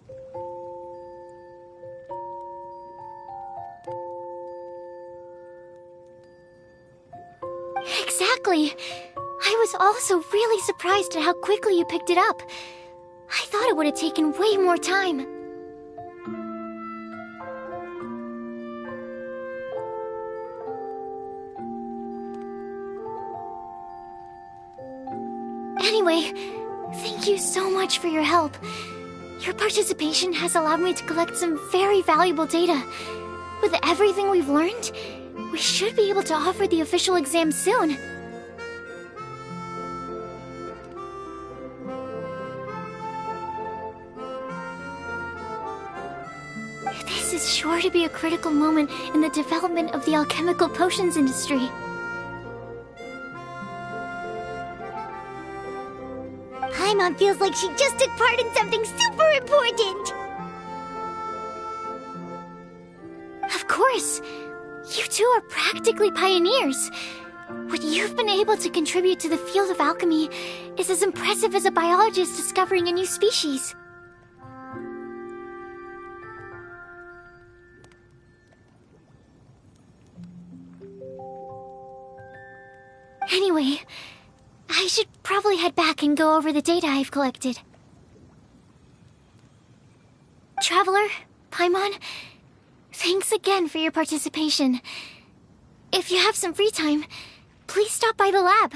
Exactly. I was also really surprised at how quickly you picked it up. I thought it would have taken way more time. Anyway, thank you so much for your help. Your participation has allowed me to collect some very valuable data. With everything we've learned, we should be able to offer the official exam soon. This is sure to be a critical moment in the development of the alchemical potions industry. Paimon feels like she just took part in something super important! Of course! You two are practically pioneers. What you've been able to contribute to the field of alchemy is as impressive as a biologist discovering a new species. Anyway, I should probably head back and go over the data I've collected. Traveler, Paimon, thanks again for your participation. If you have some free time, please stop by the lab.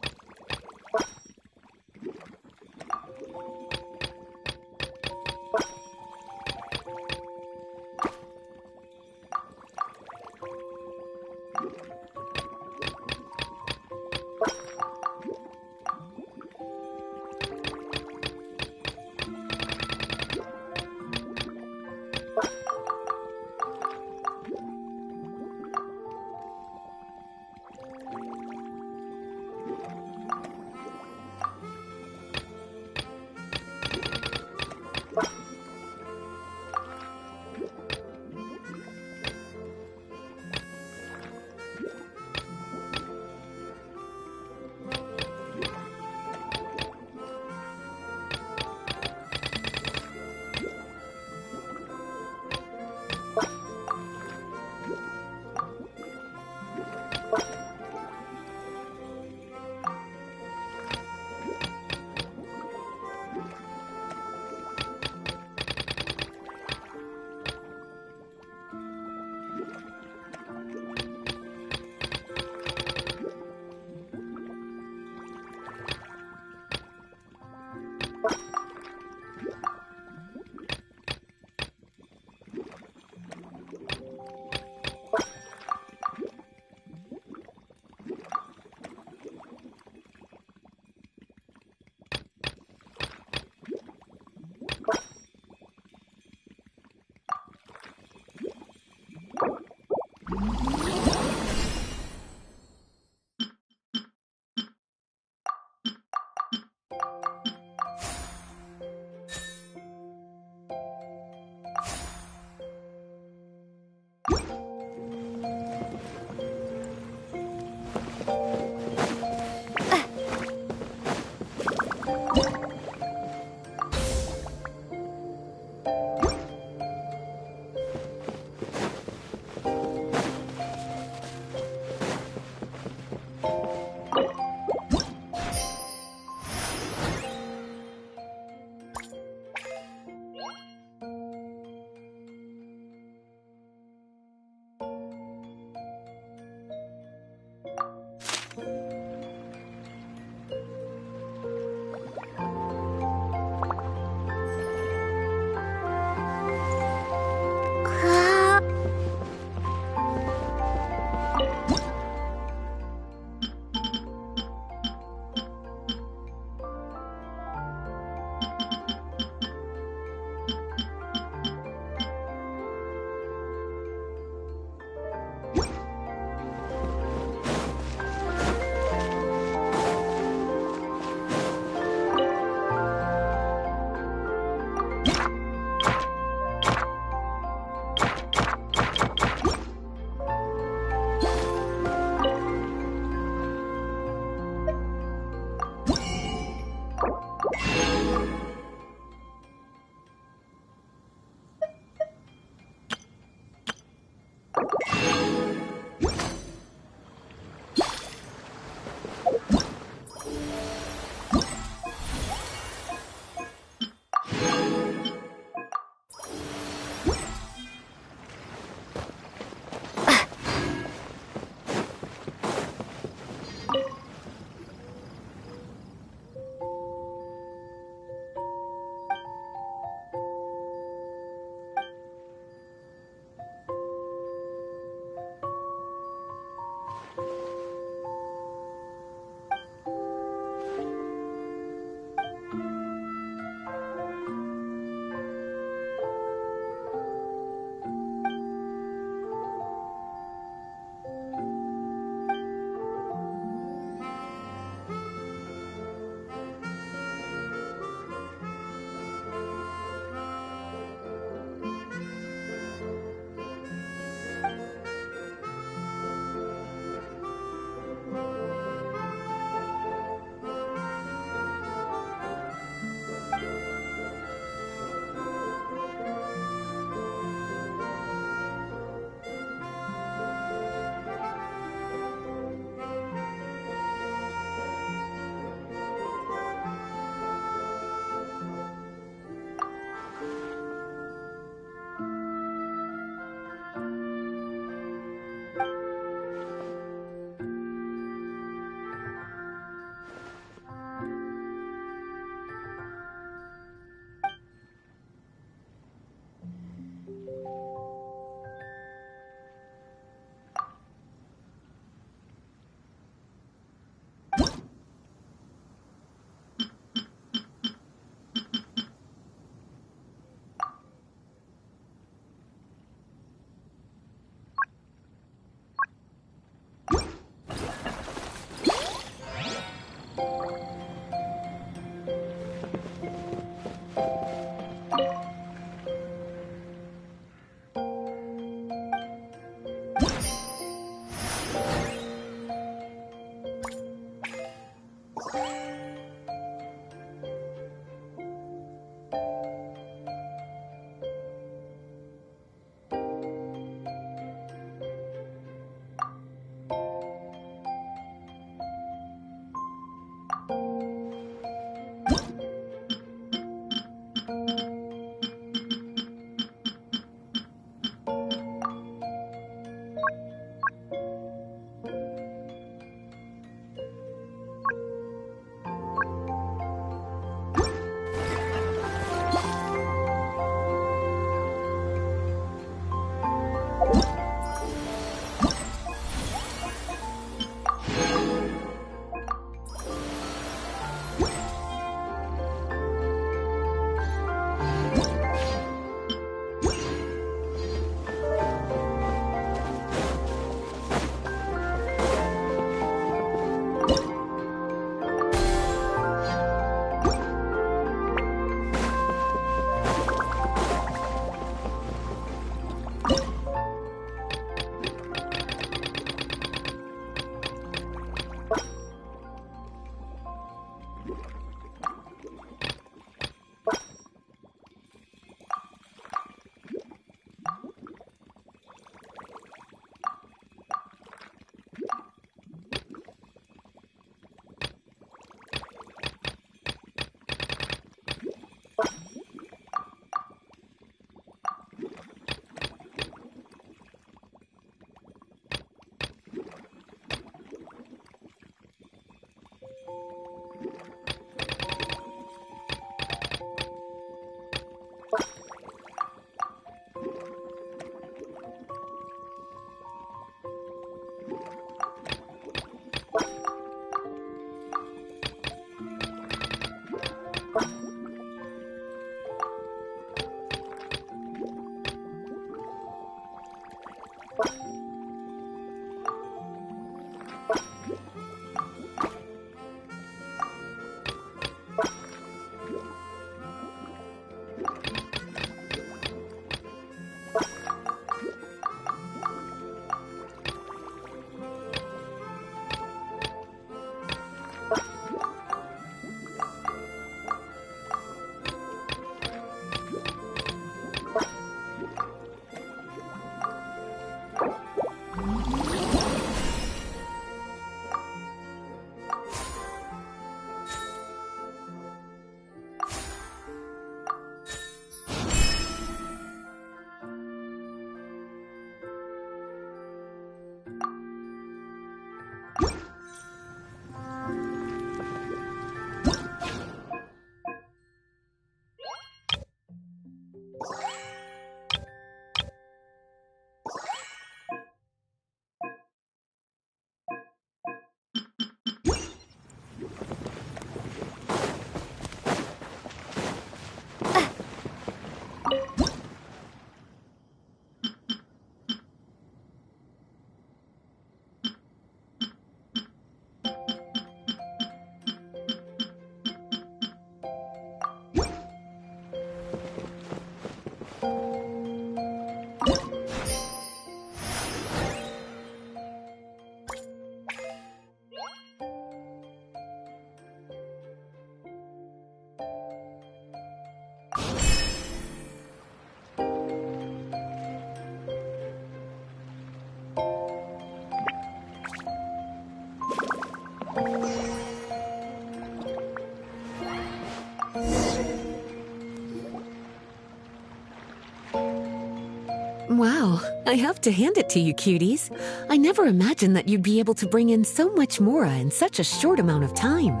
Wow, I have to hand it to you, cuties. I never imagined that you'd be able to bring in so much mora in such a short amount of time.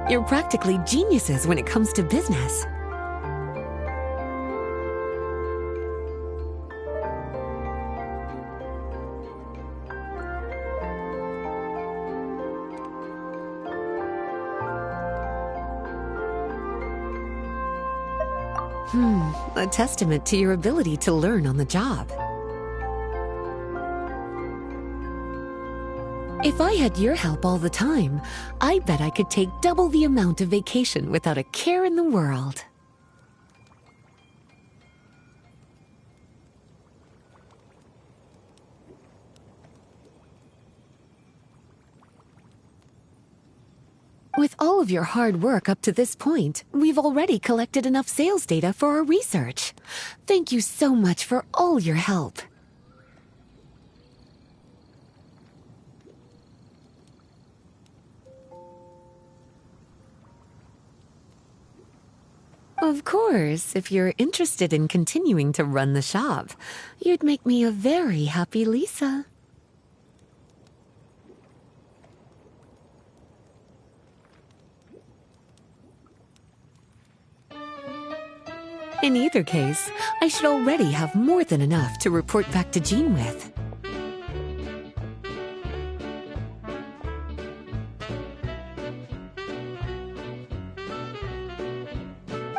You're practically geniuses when it comes to business. A testament to your ability to learn on the job. If I had your help all the time, I bet I could take double the amount of vacation without a care in the world. With all of your hard work up to this point, we've already collected enough sales data for our research. Thank you so much for all your help. Of course, if you're interested in continuing to run the shop, you'd make me a very happy Lisa. In either case, I should already have more than enough to report back to Jean with.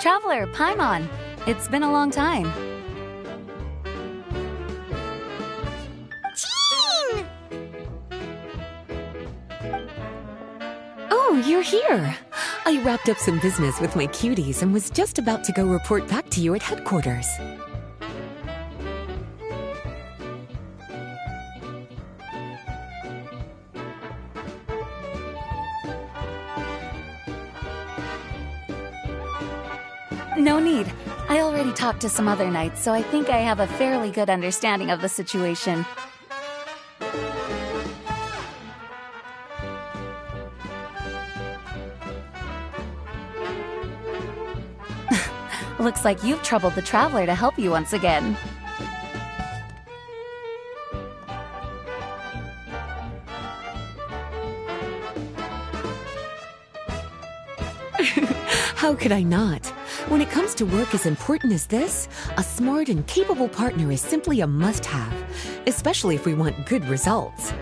Traveler, Paimon. It's been a long time. Jean! Oh, you're here. I wrapped up some business with my cuties and was just about to go report back to you at headquarters. No need. I already talked to some other knights, so I think I have a fairly good understanding of the situation. Looks like you've troubled the Traveler to help you once again. How could I not? When it comes to work as important as this, a smart and capable partner is simply a must-have, especially if we want good results.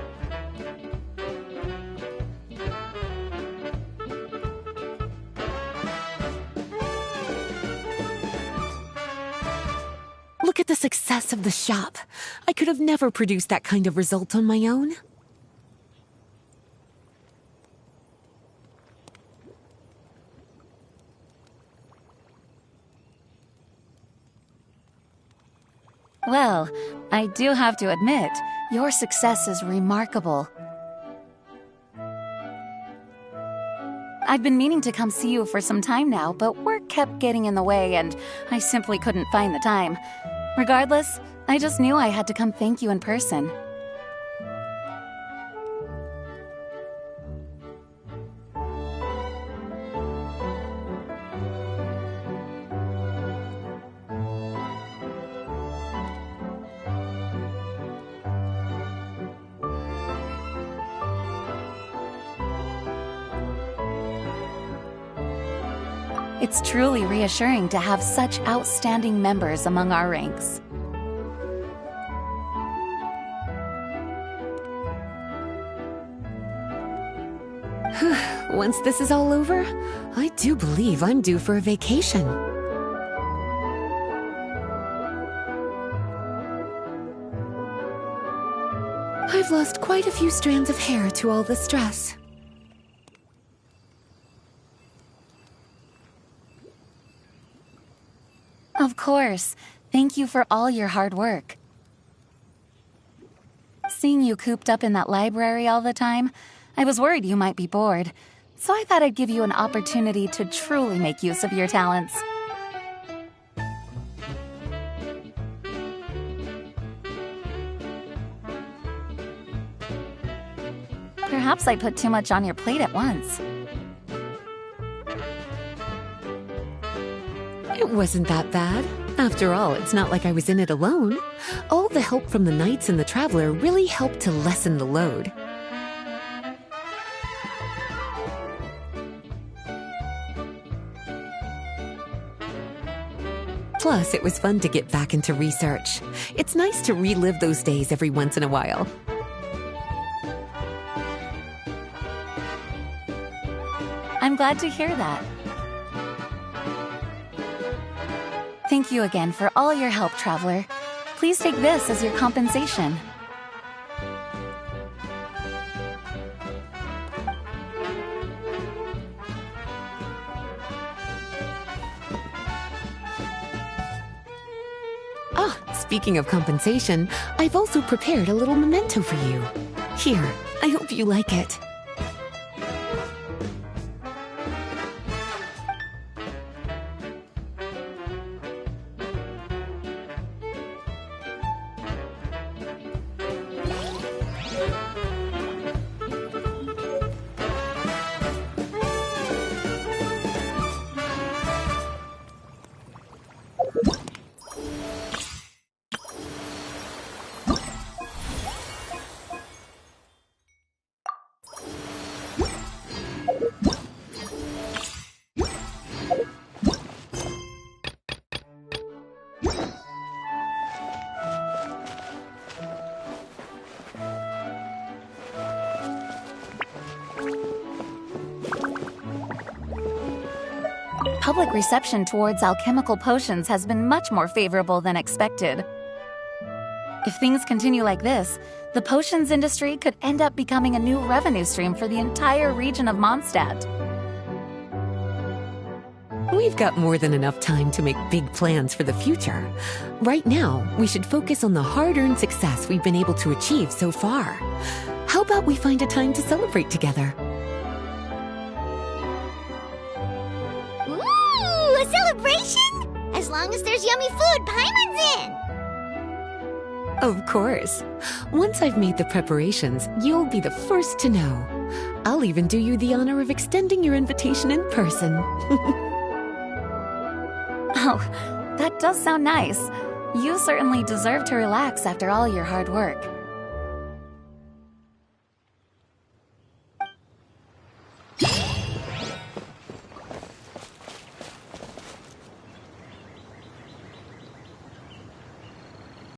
Look at the success of the shop. I could have never produced that kind of result on my own. Well, I do have to admit, your success is remarkable. I've been meaning to come see you for some time now, but work kept getting in the way and I simply couldn't find the time. Regardless, I just knew I had to come thank you in person. It's truly reassuring to have such outstanding members among our ranks. Once this is all over, I do believe I'm due for a vacation. I've lost quite a few strands of hair to all the stress. Of course. Thank you for all your hard work. Seeing you cooped up in that library all the time, I was worried you might be bored. so I thought I'd give you an opportunity to truly make use of your talents. Perhaps I put too much on your plate at once. It wasn't that bad. After all, it's not like I was in it alone. All the help from the Knights and the Traveler really helped to lessen the load. Plus, it was fun to get back into research. It's nice to relive those days every once in a while. I'm glad to hear that. Thank you again for all your help, Traveler. Please take this as your compensation. Speaking of compensation, I've also prepared a little memento for you. Here, I hope you like it. Public reception towards alchemical potions has been much more favorable than expected. If things continue like this, the potions industry could end up becoming a new revenue stream for the entire region of Mondstadt. We've got more than enough time to make big plans for the future. Right now, we should focus on the hard-earned success we've been able to achieve so far. How about we find a time to celebrate together? Ooh, a celebration? As long as there's yummy food, Paimon's in! Of course. Once I've made the preparations, you'll be the first to know. I'll even do you the honor of extending your invitation in person. Oh, that does sound nice. You certainly deserve to relax after all your hard work.